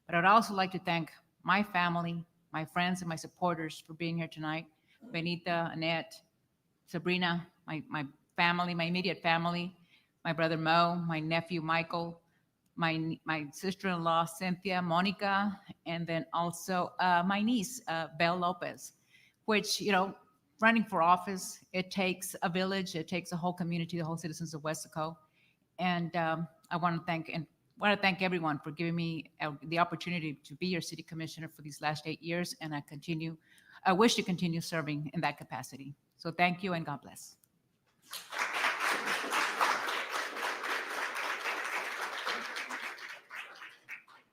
But I'd also like to thank my family, my friends, and my supporters for being here tonight. Benita, Annette, Sabrina, my family, my immediate family, my brother Mo, my nephew Michael, my sister-in-law Cynthia, Monica, and then also my niece Belle Lopez, which, you know, running for office, it takes a village, it takes a whole community, the whole citizens of Weslaco. And I want to thank everyone for giving me the opportunity to be your city commissioner for these last 8 years, and I wish to continue serving in that capacity. So thank you and God bless.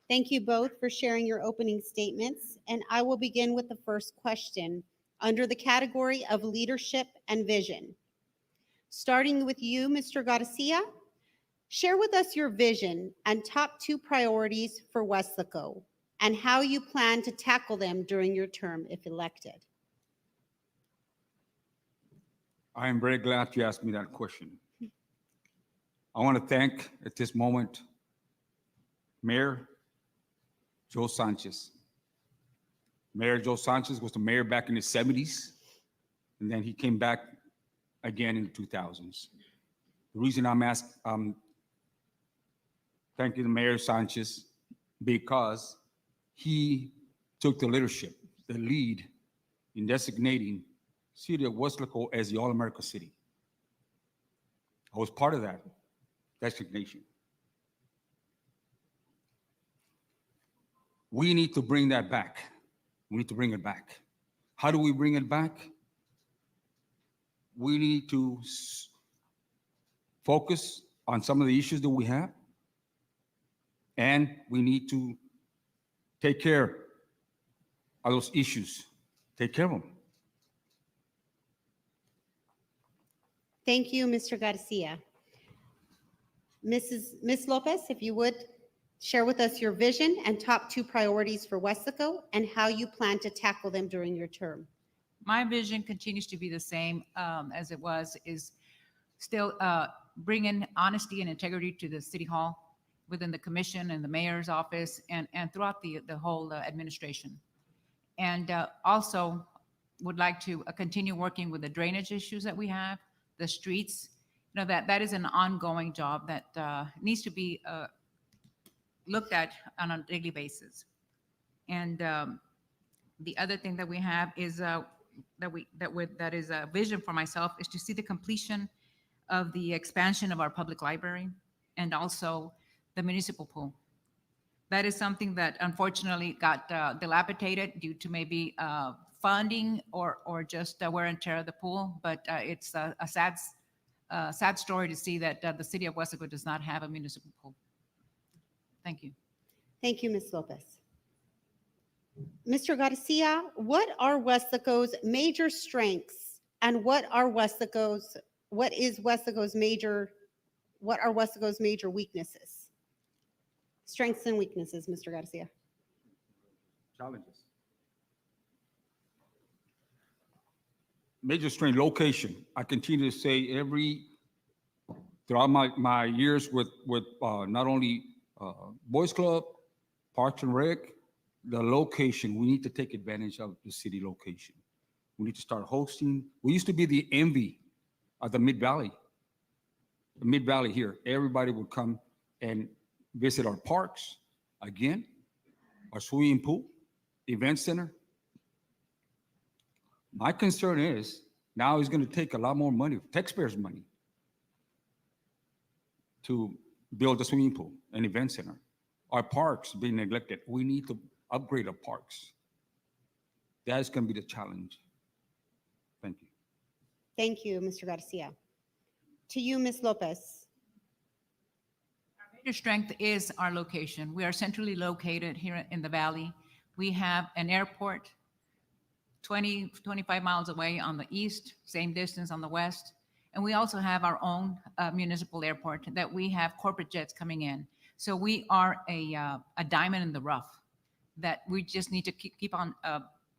Thank you both for sharing your opening statements, and I will begin with the first question under the category of leadership and vision. Starting with you, Mr. Garcia, share with us your vision and top 2 priorities for Weslaco and how you plan to tackle them during your term if elected.
I am very glad you asked me that question. I want to thank at this moment Mayor Joe Sanchez. Mayor Joe Sanchez was the mayor back in the 70s, and then he came back again in the 2000s. The reason I'm thanking the Mayor Sanchez because he took the leadership, the lead in designating City of Weslaco as the All-America City. I was part of that designation. We need to bring that back. We need to bring it back. How do we bring it back? We need to focus on some of the issues that we have, and we need to take care of those issues. Take care of them.
Thank you, Mr. Garcia. Ms. Lopez, if you would share with us your vision and top 2 priorities for Weslaco and how you plan to tackle them during your term.
My vision continues to be the same as it was, is still bringing honesty and integrity to the city hall, within the commission and the mayor's office, and throughout the whole administration. And also would like to continue working with the drainage issues that we have, the streets. You know, that is an ongoing job that needs to be looked at on a daily basis. And the other thing that we have is that is a vision for myself, is to see the completion of the expansion of our public library and also the municipal pool. That is something that unfortunately got dilapidated due to maybe funding or just wear and tear of the pool. But it's a sad story to see that the city of Weslaco does not have a municipal pool. Thank you.
Thank you, Ms. Lopez. Mr. Garcia, what are Weslaco's major strengths and what are Weslaco's major weaknesses? Strengths and weaknesses, Mr. Garcia.
Challenges. Major strength, location. I continue to say throughout my years with not only Boys Club, Parks and Rec, the location, we need to take advantage of the city location. We need to start hosting. We used to be the envy of the Mid-Valley. The Mid-Valley here, everybody would come and visit our parks, again, our swimming pool, event center. My concern is now it's going to take a lot more money, taxpayers' money, to build a swimming pool, an event center. Our parks being neglected. We need to upgrade our parks. That is going to be the challenge. Thank you.
Thank you, Mr. Garcia. To you, Ms. Lopez.
Our major strength is our location. We are centrally located here in the valley. We have an airport 25 miles away on the east, same distance on the west. And we also have our own municipal airport that we have corporate jets coming in. So we are a diamond in the rough that we just need to keep on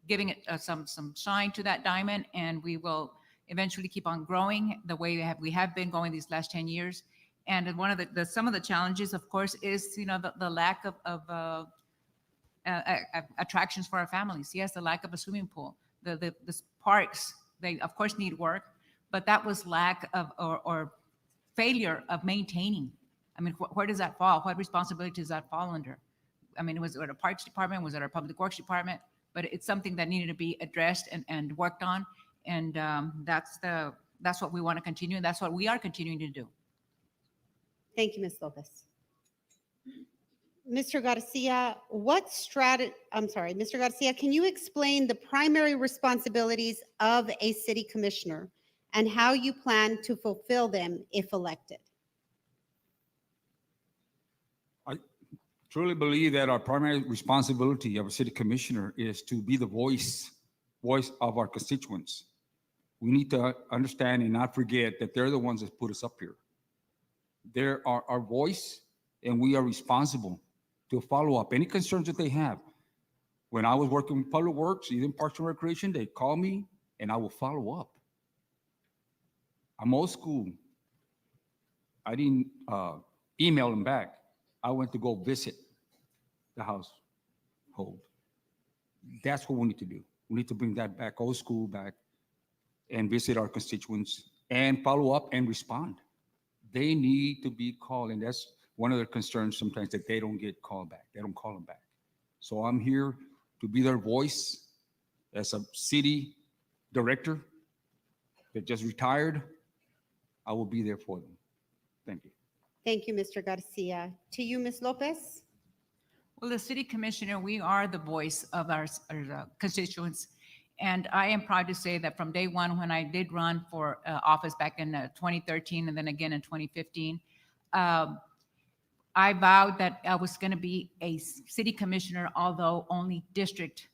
giving it some shine to that diamond, and we will eventually keep on growing the way we have been going these last 10 years. And one of some of the challenges, of course, is the lack of attractions for our families. Yes, the lack of a swimming pool, the parks, they of course need work, but that was lack of or failure of maintaining. I mean, where does that fall? What responsibility does that fall under? I mean, was it our Parks Department? Was it our Public Works Department? But it's something that needed to be addressed and worked on. And that's what we want to continue. And that's what we are continuing to do.
Thank you, Ms. Lopez. Mr. Garcia, Mr. Garcia, can you explain the primary responsibilities of a city commissioner and how you plan to fulfill them if elected?
I truly believe that our primary responsibility of a city commissioner is to be the voice of our constituents. We need to understand and not forget that they're the ones that put us up here. They're our voice, and we are responsible to follow up any concerns that they have. When I was working with Public Works, even Parks and Recreation, they call me and I will follow up. I'm old school. I didn't email them back. I went to go visit the household. That's what we need to do. We need to bring that back, old school back, and visit our constituents and follow up and respond. They need to be called, and that's one of their concerns sometimes, that they don't get called back. They don't call them back. So I'm here to be their voice as a city director that just retired. I will be there for them. Thank you.
Thank you, Mr. Garcia. To you, Ms. Lopez.
Well, the city commissioner, we are the voice of our constituents. And I am proud to say that from day one, when I did run for office back in 2013 and then again in 2015, I vowed that I was going to be a city commissioner, although only district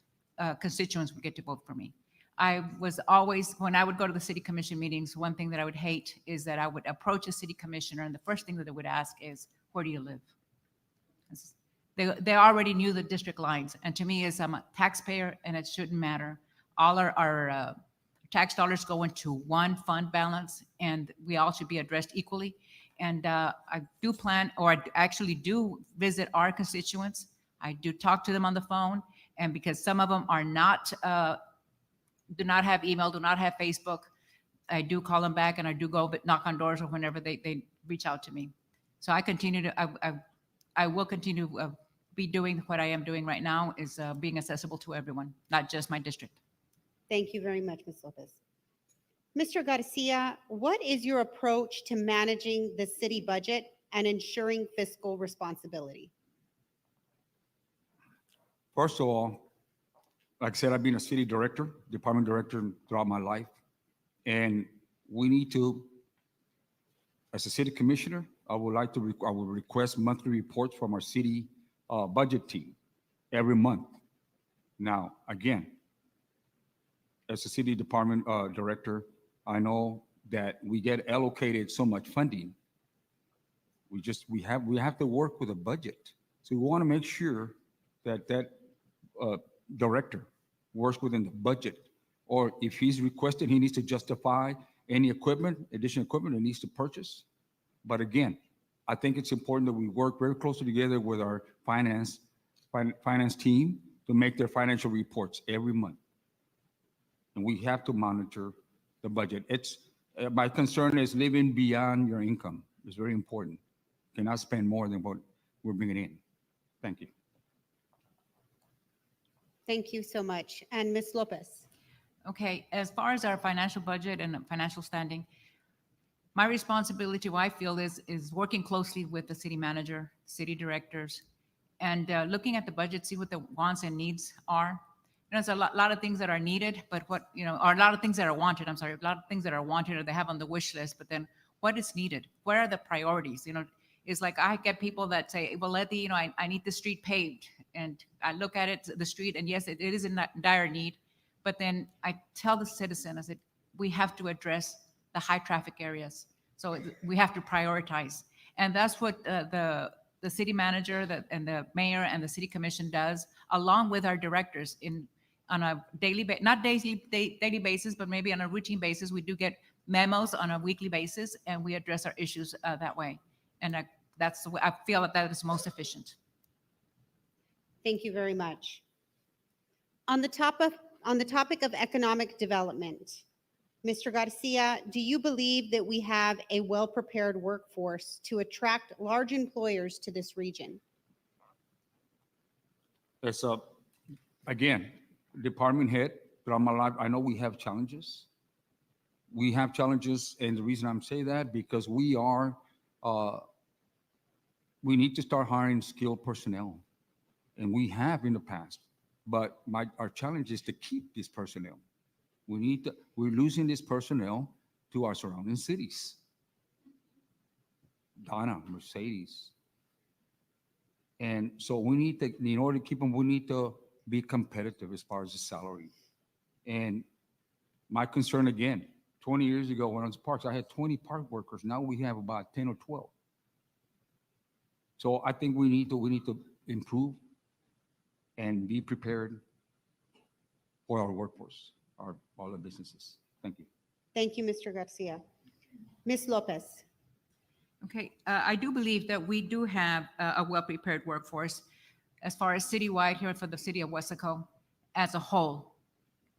constituents would get to vote for me. I was always, when I would go to the city commission meetings, one thing that I would hate is that I would approach a city commissioner and the first thing that they would ask is, where do you live? They already knew the district lines. And to me, I'm a taxpayer and it shouldn't matter. All our tax dollars go into one fund balance and we all should be addressed equally. And I do plan, or I actually do visit our constituents. I do talk to them on the phone. And because some of them are not, do not have email, do not have Facebook, I do call them back and I do go knock on doors or whenever they reach out to me. So I continue to, I will continue to be doing what I am doing right now, is being accessible to everyone, not just my district.
Thank you very much, Ms. Lopez. Mr. Garcia, what is your approach to managing the city budget and ensuring fiscal responsibility?
First of all, like I said, I've been a city director, department director throughout my life. And we need to, as a city commissioner, I would request monthly reports from our city budget team every month. Now, again, as a city department director, I know that we get allocated so much funding. We have to work with a budget. So we want to make sure that director works within the budget. Or if he's requested, he needs to justify any additional equipment he needs to purchase. But again, I think it's important that we work very closely together with our finance team to make their financial reports every month. And we have to monitor the budget. My concern is living beyond your income. It's very important. You cannot spend more than what we're bringing in. Thank you.
Thank you so much. And Ms. Lopez.
Okay, as far as our financial budget and financial standing, my responsibility, what I feel, is working closely with the city manager, city directors, and looking at the budget, see what the wants and needs are. There's a lot of things that are needed, but or a lot of things that are wanted, a lot of things that are wanted or they have on the wish list, but then what is needed? Where are the priorities? It's like I get people that say, well, Letty, I need the street paved. And I look at it, the street, and yes, it is in dire need. But then I tell the citizen, I said, we have to address the high traffic areas. So we have to prioritize. And that's what the the city manager and the mayor and the city commission does, along with our directors on a not daily basis, but maybe on a routine basis. We do get memos on a weekly basis, and we address our issues that way. And that's the way I feel that is most efficient.
Thank you very much. On the topic of economic development, Mr. Garcia, do you believe that we have a well-prepared workforce to attract large employers to this region?
It's again, department head, but I know we have challenges. We have challenges, and the reason I'm saying that, because we need to start hiring skilled personnel, and we have in the past. But our challenge is to keep this personnel. We're losing this personnel to our surrounding cities. Donna, Mercedes. And so we need to, in order to keep them, we need to be competitive as far as the salary. And my concern again, 20 years ago when I was parks, I had 20 park workers. Now we have about 10 or 12. So I think we need to improve and be prepared for our workforce, all the businesses. Thank you.
Thank you, Mr. Garcia. Ms. Lopez.
Okay, I do believe that we do have a well-prepared workforce as far as citywide here for the city of Weslaco as a whole.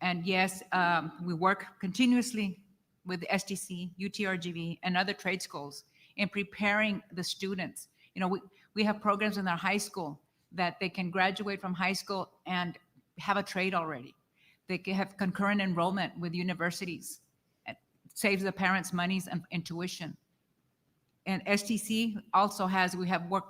And yes, we work continuously with the STC, UTRGV, and other trade schools in preparing the students. You know, we have programs in our high school that they can graduate from high school and have a trade already. They can have concurrent enrollment with universities. It saves the parents monies and tuition. And STC also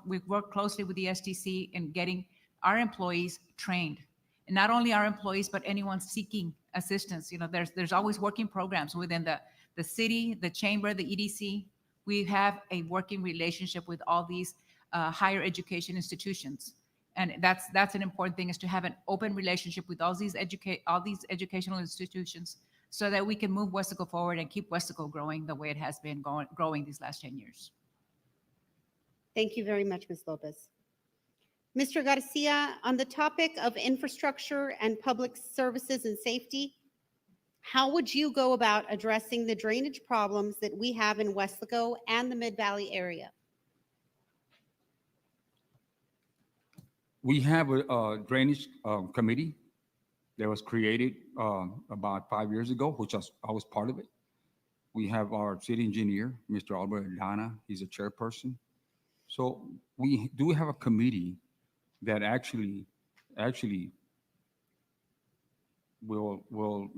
we've worked closely with the STC in getting our employees trained. And not only our employees, but anyone seeking assistance. You know, there's always working programs within the city, the chamber, the EDC. We have a working relationship with all these higher education institutions. And that's an important thing, is to have an open relationship with all these educational institutions, so that we can move Weslaco forward and keep Weslaco growing the way it has been growing these last 10 years.
Thank you very much, Ms. Lopez. Mr. Garcia, on the topic of infrastructure and public services and safety, how would you go about addressing the drainage problems that we have in Weslaco and the Mid-Valley area?
We have a drainage committee that was created about 5 years ago, which I was part of it. We have our city engineer, Mr. Albert Dana. He's a chairperson. So we do have a committee that actually will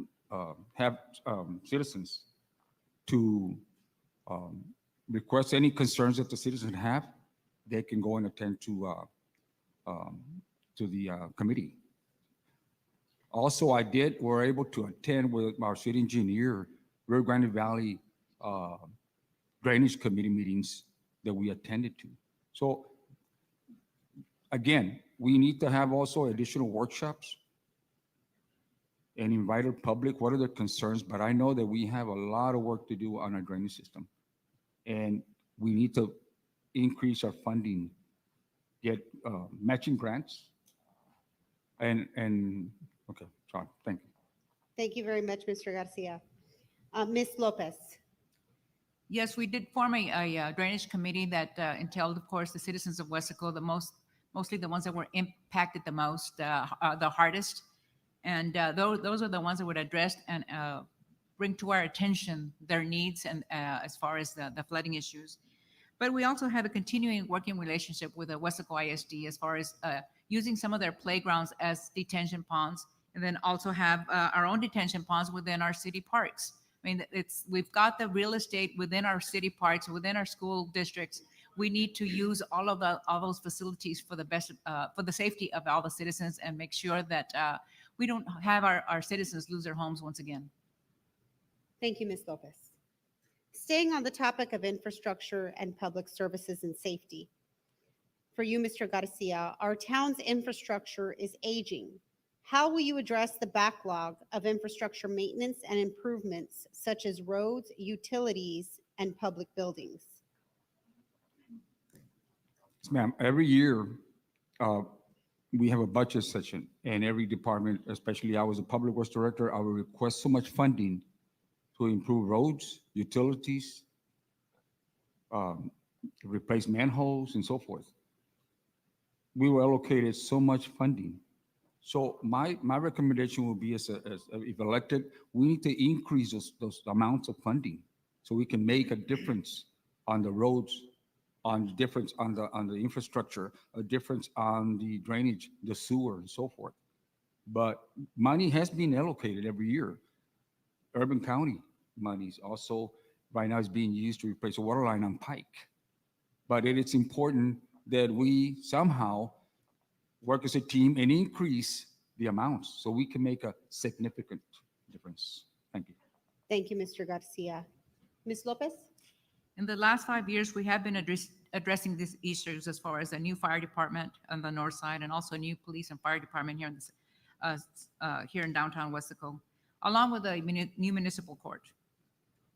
have citizens to request any concerns that the citizens have. They can go and attend to the committee. Also, we're able to attend with our city engineer, Rio Grande Valley drainage committee meetings that we attended to. So again, we need to have also additional workshops and invite the public, what are their concerns? But I know that we have a lot of work to do on our drainage system. And we need to increase our funding, get matching grants. And okay, sorry, thank you.
Thank you very much, Mr. Garcia. Ms. Lopez.
Yes, we did form a drainage committee that entailed, of course, the citizens of Weslaco, mostly the ones that were impacted the most, the hardest. And those are the ones that would address and bring to our attention their needs, and as far as the flooding issues. But we also have a continuing working relationship with the Weslaco ISD as far as using some of their playgrounds as detention ponds, and then also have our own detention ponds within our city parks. I mean, we've got the real estate within our city parks, within our school districts. We need to use all those facilities for the best, for the safety of all the citizens, and make sure that we don't have our citizens lose their homes once again.
Thank you, Ms. Lopez. Staying on the topic of infrastructure and public services and safety, for you, Mr. Garcia, our town's infrastructure is aging. How will you address the backlog of infrastructure maintenance and improvements, such as roads, utilities, and public buildings?
Yes, ma'am. Every year, uh, we have a budget session, and every department, especially I was a public works director, I would request so much funding to improve roads, utilities, um, replace manholes, and so forth. We were allocated so much funding. So my recommendation would be as if elected, we need to increase those amounts of funding so we can make a difference on the roads, on the difference on the infrastructure, a difference on the drainage, the sewer, and so forth. But money has been allocated every year. Urban County monies also right now is being used to replace a water line on Pike. But it is important that we somehow work as a team and increase the amounts so we can make a significant difference. Thank you.
Thank you, Mr. Garcia. Ms. Lopez?
In the last 5 years, we have been addressing these issues as far as a new fire department on the north side and also a new police and fire department here in this, here in downtown Weslaco, along with a new municipal court.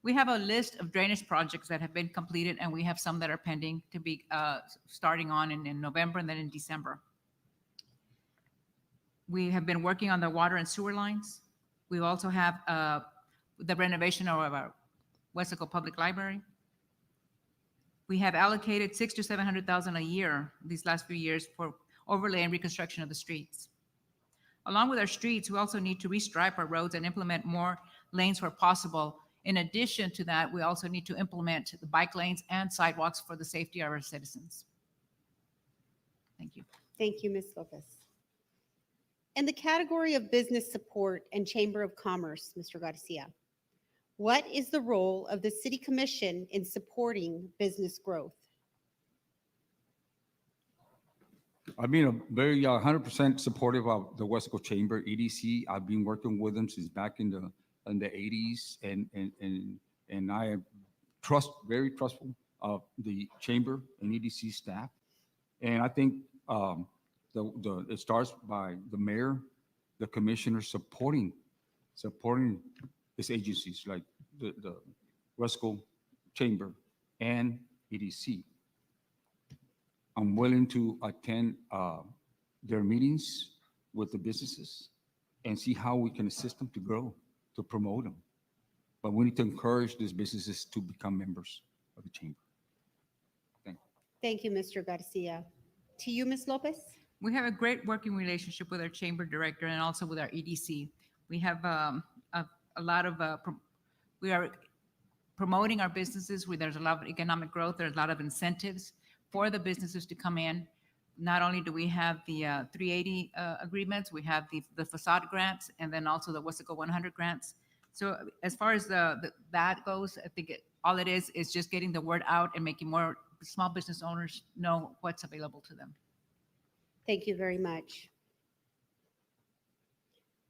We have a list of drainage projects that have been completed, and we have some that are pending to be starting on in November and then in December. We have been working on the water and sewer lines. We also have the renovation of our Weslaco Public Library. We have allocated $600,000 to $700,000 a year these last few years for overlay and reconstruction of the streets. Along with our streets, we also need to restripe our roads and implement more lanes where possible. In addition to that, we also need to implement the bike lanes and sidewalks for the safety of our citizens. Thank you.
Thank you, Ms. Lopez. In the category of business support and Chamber of Commerce, Mr. Garcia, what is the role of the City Commission in supporting business growth?
I've been a very 100% supportive of the Weslaco Chamber, EDC. I've been working with them since back in the 80s, and I am very trustful of the Chamber and EDC staff. And I think it starts by the mayor, the commissioner supporting these agencies like the Weslaco Chamber and EDC. I'm willing to attend their meetings with the businesses and see how we can assist them to grow, to promote them. But we need to encourage these businesses to become members of the chamber. Thank you.
Thank you, Mr. Garcia. To you, Ms. Lopez?
We have a great working relationship with our chamber director and also with our EDC. We have a lot of, we are promoting our businesses where there's a lot of economic growth, there's a lot of incentives for the businesses to come in. Not only do we have the 380 agreements, we have the facade grants, and then also the Weslaco 100 grants. So as far as that goes, I think all it is just getting the word out and making more small business owners know what's available to them.
Thank you very much.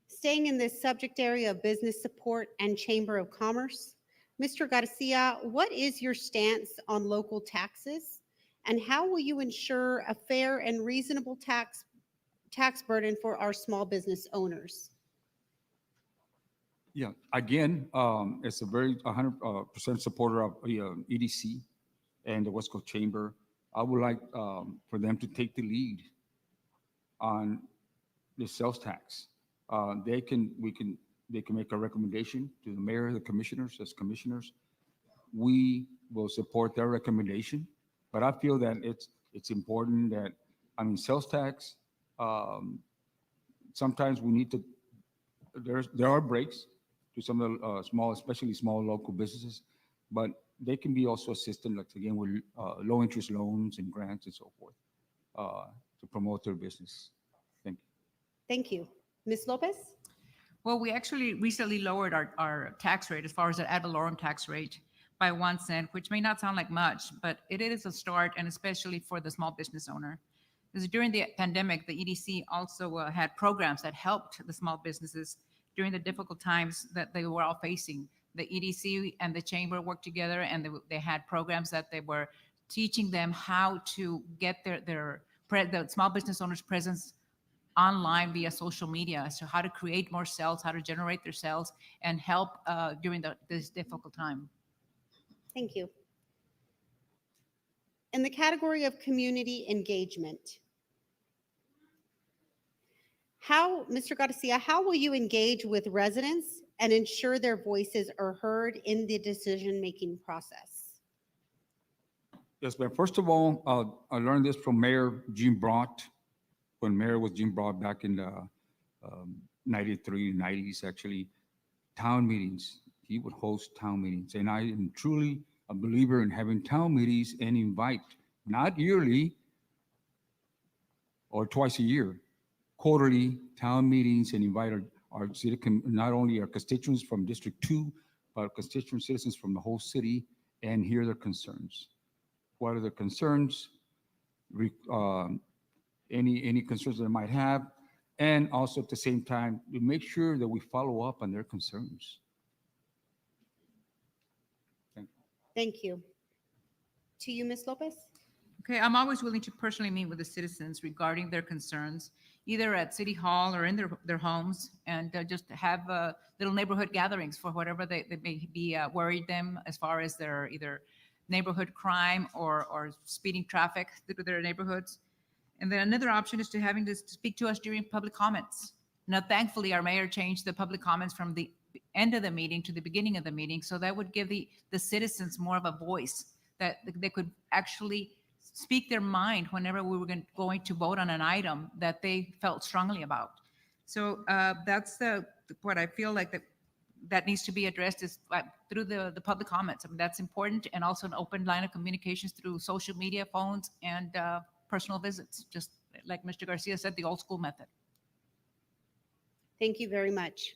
Staying in this subject area of business support and Chamber of Commerce, Mr. Garcia, what is your stance on local taxes? And how will you ensure a fair and reasonable tax burden for our small business owners?
Yeah, again, it's a very 100% supporter of EDC and the Weslaco Chamber. I would like for them to take the lead on the sales tax. They can make a recommendation to the mayor, the commissioners, as commissioners. We will support their recommendation, but I feel that it's important that, I mean, sales tax, sometimes we need to, there are breaks to some of the small, especially small local businesses, but they can be also assisted, like again, with low interest loans and grants and so forth to promote their business. Thank you.
Thank you. Ms. Lopez?
Well, we actually recently lowered our tax rate as far as the ad valorem tax rate by 1 cent, which may not sound like much, but it is a start, and especially for the small business owner. Because during the pandemic, the EDC also had programs that helped the small businesses during the difficult times that they were all facing. The EDC and the chamber worked together, and they had programs that they were teaching them how to get the small business owners' presence online via social media, so how to create more sales, how to generate their sales, and help during this difficult time.
Thank you. In the category of community engagement, Mr. Garcia, how will you engage with residents and ensure their voices are heard in the decision-making process?
Yes, ma'am. First of all, I learned this from Mayor Jim Broad, when Mayor was Jim Broad back in the 93, 90s, actually, town meetings. He would host town meetings. And I am truly a believer in having town meetings and invite, not yearly or twice a year, quarterly town meetings, and invite our city, not only our constituents from District 2, but constituent citizens from the whole city, and hear their concerns. What are the concerns? Any concerns that they might have, and also at the same time, we make sure that we follow up on their concerns.
Thank you. To you, Ms. Lopez?
Okay, I'm always willing to personally meet with the citizens regarding their concerns, either at City Hall or in their homes, and just have little neighborhood gatherings for whatever they may be worried them as far as their either neighborhood crime or speeding traffic through their neighborhoods. And then another option is to having to speak to us during public comments. Now, thankfully, our mayor changed the public comments from the end of the meeting to the beginning of the meeting, so that would give the citizens more of a voice, that they could actually speak their mind whenever we were going to vote on an item that they felt strongly about. So that's what I feel like that needs to be addressed is through the public comments. I mean, that's important, and also an open line of communications through social media, phones, and personal visits, just like Mr. Garcia said, the old school method.
Thank you very much.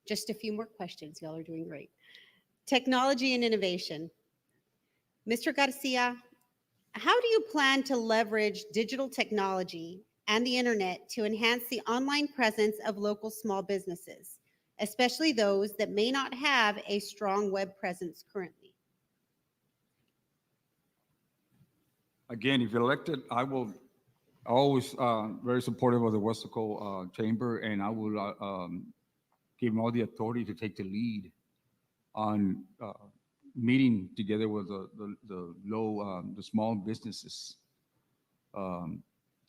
Just a few more questions. Y'all are doing great. Technology and innovation. Mr. Garcia, how do you plan to leverage digital technology and the internet to enhance the online presence of local small businesses, especially those that may not have a strong web presence currently?
Again, if elected, I will always very supportive of the Weslaco Chamber, and I will give them all the authority to take the lead on meeting together with the small businesses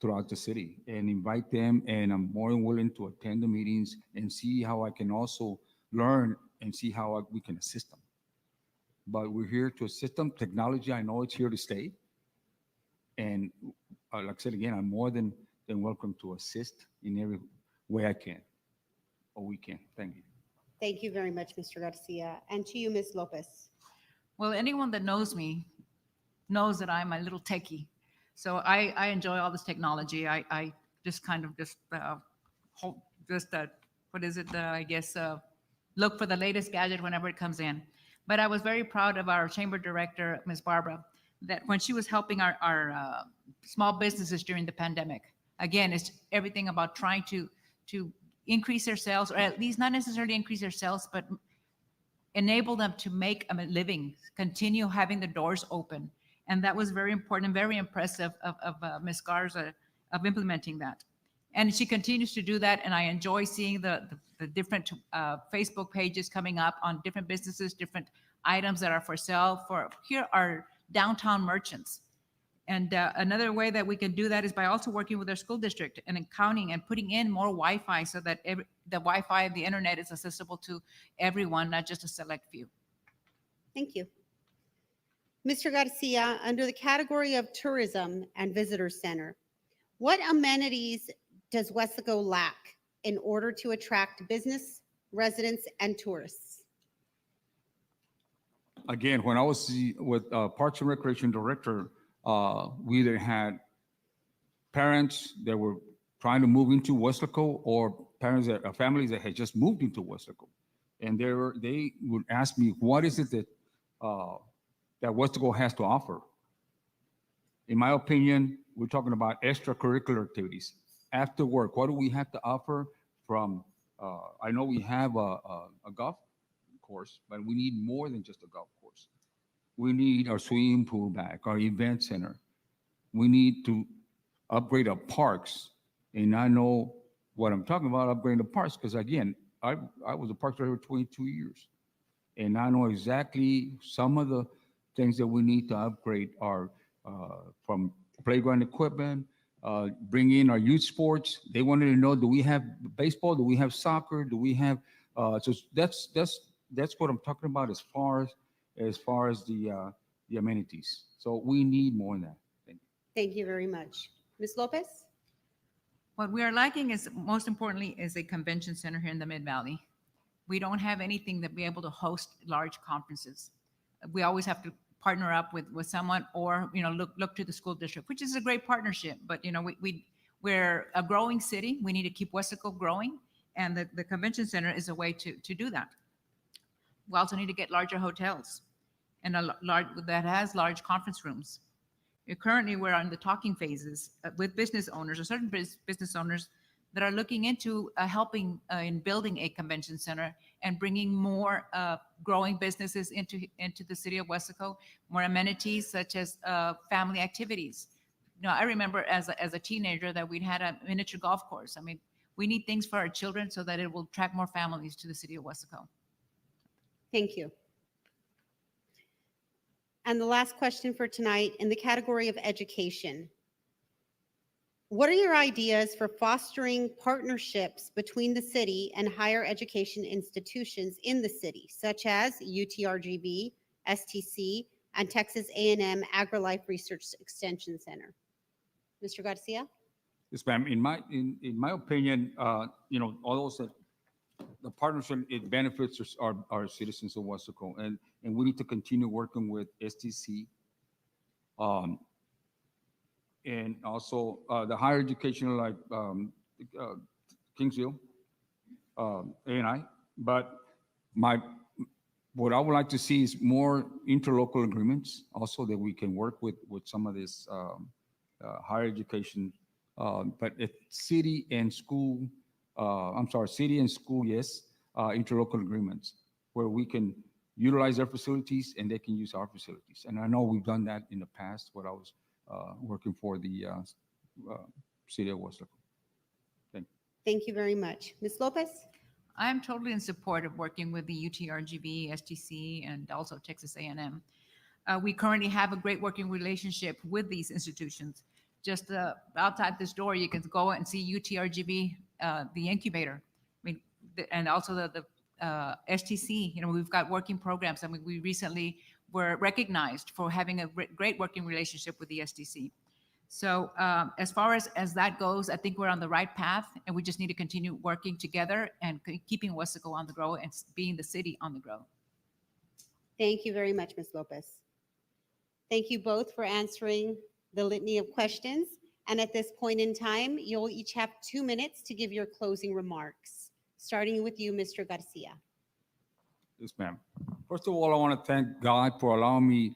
throughout the city, and invite them. And I'm more than willing to attend the meetings and see how I can also learn and see how we can assist them. But we're here to assist them. Technology, I know it's here to stay. And like I said again, I'm more than welcome to assist in every way I can, or we can. Thank you.
Thank you very much, Mr. Garcia. And to you, Ms. Lopez.
Well, anyone that knows me knows that I'm a little techie. So I enjoy all this technology. I just kind of what is it? I guess look for the latest gadget whenever it comes in. But I was very proud of our chamber director, Ms. Barbara, that when she was helping our small businesses during the pandemic. Again, it's everything about trying to increase their sales, or at least not necessarily increase their sales, but enable them to make a living, continue having the doors open. And that was very important and very impressive of Ms. Garza of implementing that. And she continues to do that. And I enjoy seeing the different Facebook pages coming up on different businesses, different items that are for sale. Here are downtown merchants. And another way that we can do that is by also working with our school district and accounting and putting in more Wi-Fi, so that the Wi-Fi and the internet is accessible to everyone, not just a select few.
Thank you. Mr. Garcia, under the category of tourism and visitor center, what amenities does Weslaco lack in order to attract business, residents, and tourists?
Again, when I was with Parks and Recreation Director, we either had parents that were trying to move into Weslaco, or families that had just moved into Weslaco. And they would ask me, what is it that Weslaco has to offer? In my opinion, we're talking about extracurricular activities. After work, what do we have to offer from, I know we have a golf course, but we need more than just a golf course. We need our swimming pool back, our event center. We need to upgrade our parks. And I know what I'm talking about, upgrading the parks, because again, I was a parks director for 22 years. And I know exactly some of the things that we need to upgrade are from playground equipment, bring in our youth sports. They wanted to know, do we have baseball? Do we have soccer? Do we have, so that's what I'm talking about as far as the amenities. So we need more than that. Thank you.
Thank you very much. Ms. Lopez?
What we are lacking is, most importantly, is a convention center here in the Mid-Valley. We don't have anything that be able to host large conferences. We always have to partner up with someone, or, look to the school district, which is a great partnership. But, we're a growing city. We need to keep Weslaco growing. And the convention center is a way to do that. We also need to get larger hotels and that has large conference rooms. Currently, we're on the talking phases with business owners, or certain business owners that are looking into helping in building a convention center and bringing more growing businesses into the city of Weslaco, more amenities such as family activities. I remember as a teenager that we'd had a miniature golf course. I mean, we need things for our children so that it will attract more families to the city of Weslaco.
Thank you. And the last question for tonight, in the category of education. What are your ideas for fostering partnerships between the city and higher education institutions in the city, such as UTRGV, STC, and Texas A&M AgriLife Research Extension Center? Mr. Garcia?
Yes, ma'am. In my opinion, all those that the partnership, it benefits our citizens of Weslaco, and we need to continue working with STC, and also the higher education like Kingsville, A&I. But what I would like to see is more interlocal agreements, also that we can work with some of this higher education. But if city and school, yes, interlocal agreements where we can utilize their facilities and they can use our facilities. And I know we've done that in the past when I was working for the city of Weslaco. Thank you.
Thank you very much. Ms. Lopez?
I am totally in support of working with the UTRGV, STC, and also Texas A&M. We currently have a great working relationship with these institutions. Just outside this door, you can go and see UTRGV, the incubator. I mean, and also the STC. We've got working programs. I mean, we recently were recognized for having a great working relationship with the STC. So as far as that goes, I think we're on the right path, and we just need to continue working together and keeping Weslaco on the grow and being the city on the grow.
Thank you very much, Ms. Lopez. Thank you both for answering the litany of questions. And at this point in time, you'll each have 2 minutes to give your closing remarks, starting with you, Mr. Garcia.
Yes, ma'am. First of all, I want to thank God for allowing me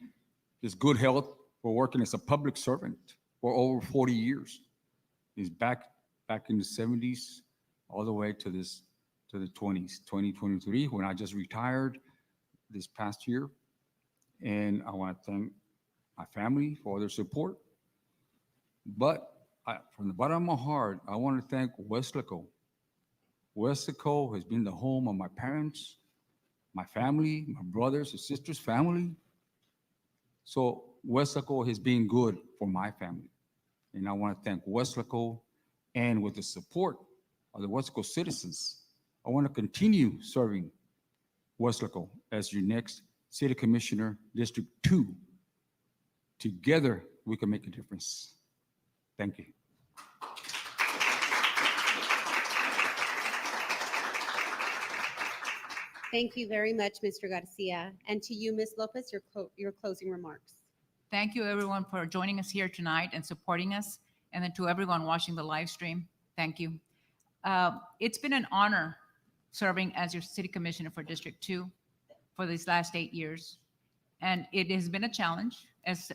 this good health for working as a public servant for over 40 years. It's back in the 70s, all the way to the 20s, 2023, when I just retired this past year. And I want to thank my family for their support. But from the bottom of my heart, I want to thank Weslaco. Weslaco has been the home of my parents, my family, my brothers and sisters' family. So Weslaco has been good for my family. And I want to thank Weslaco, and with the support of the Weslaco citizens, I want to continue serving Weslaco as your next City Commissioner, District 2. Together, we can make a difference. Thank you.
Thank you very much, Mr. Garcia. And to you, Ms. Lopez, your closing remarks.
Thank you, everyone, for joining us here tonight and supporting us. And then to everyone watching the live stream, thank you. It's been an honor serving as your City Commissioner for District 2 for these last 8 years. And it has been a challenge, as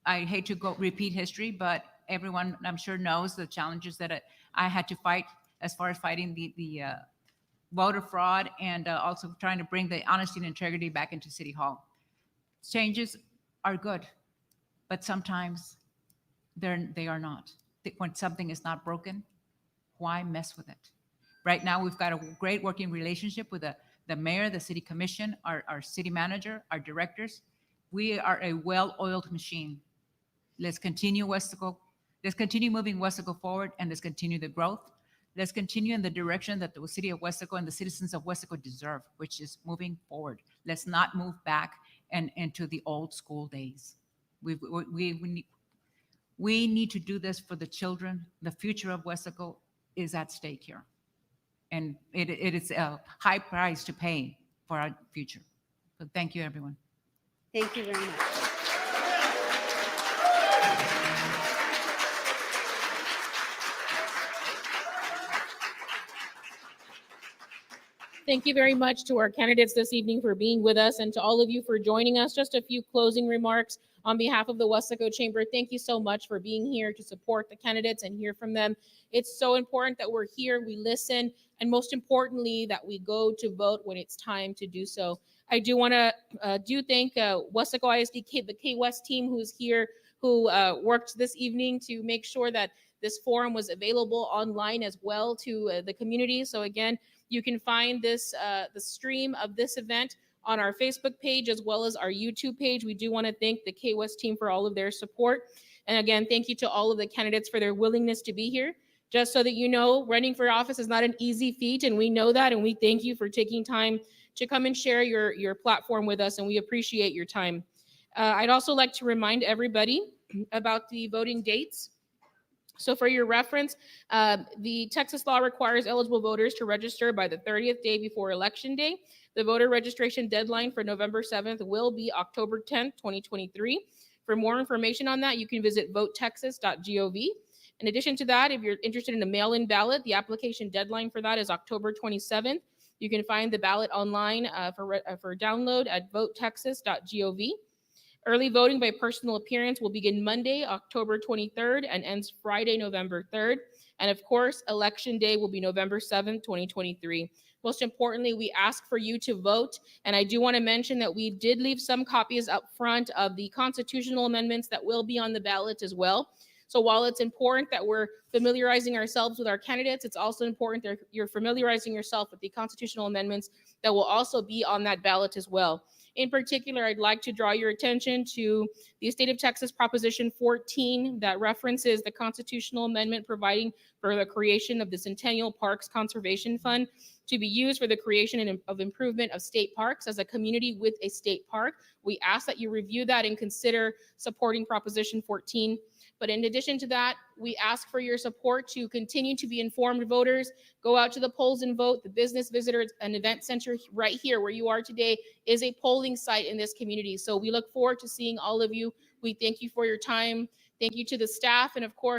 I hate to go repeat history, but everyone, I'm sure, knows the challenges that I had to fight as far as fighting the voter fraud and also trying to bring the honesty and integrity back into City Hall. Changes are good, but sometimes they are not. When something is not broken, why mess with it? Right now, we've got a great working relationship with the mayor, the city commission, our city manager, our directors. We are a well-oiled machine. Let's continue Weslaco. Let's continue moving Weslaco forward, and let's continue the growth. Let's continue in the direction that the city of Weslaco and the citizens of Weslaco deserve, which is moving forward. Let's not move back and into the old school days. We need to do this for the children. The future of Weslaco is at stake here. And it is a high price to pay for our future. So thank you, everyone.
Thank you very much.
Thank you very much to our candidates this evening for being with us, and to all of you for joining us. Just a few closing remarks on behalf of the Weslaco Chamber. Thank you so much for being here to support the candidates and hear from them. It's so important that we're here, we listen, and most importantly, that we go to vote when it's time to do so. I do want to thank Weslaco ISD, the K-West team who's here, who worked this evening to make sure that this forum was available online as well to the community. So again, you can find this the stream of this event on our Facebook page as well as our YouTube page. We do want to thank the K-West team for all of their support. And again, thank you to all of the candidates for their willingness to be here. Just so that you know, running for office is not an easy feat, and we know that, and we thank you for taking time to come and share your platform with us, and we appreciate your time. I'd also like to remind everybody about the voting dates. So for your reference, the Texas law requires eligible voters to register by the 30th day before Election Day. The voter registration deadline for November 7th will be October 10th, 2023. For more information on that, you can visit votetexas.gov. In addition to that, if you're interested in a mail-in ballot, the application deadline for that is October 27th. You can find the ballot online for download at votetexas.gov. Early voting by personal appearance will begin Monday, October 23rd, and ends Friday, November 3rd. And of course, Election Day will be November 7th, 2023. Most importantly, we ask for you to vote. And I do want to mention that we did leave some copies up front of the constitutional amendments that will be on the ballot as well. So while it's important that we're familiarizing ourselves with our candidates, it's also important that you're familiarizing yourself with the constitutional amendments that will also be on that ballot as well. In particular, I'd like to draw your attention to the State of Texas Proposition 14 that references the constitutional amendment providing for the creation of the Centennial Parks Conservation Fund to be used for the creation of improvement of state parks as a community with a state park. We ask that you review that and consider supporting Proposition 14. But in addition to that, we ask for your support to continue to be informed voters. Go out to the polls and vote. The Business Visitor and Event Center right here where you are today is a polling site in this community. So we look forward to seeing all of you. We thank you for your time. Thank you to the staff, and of course,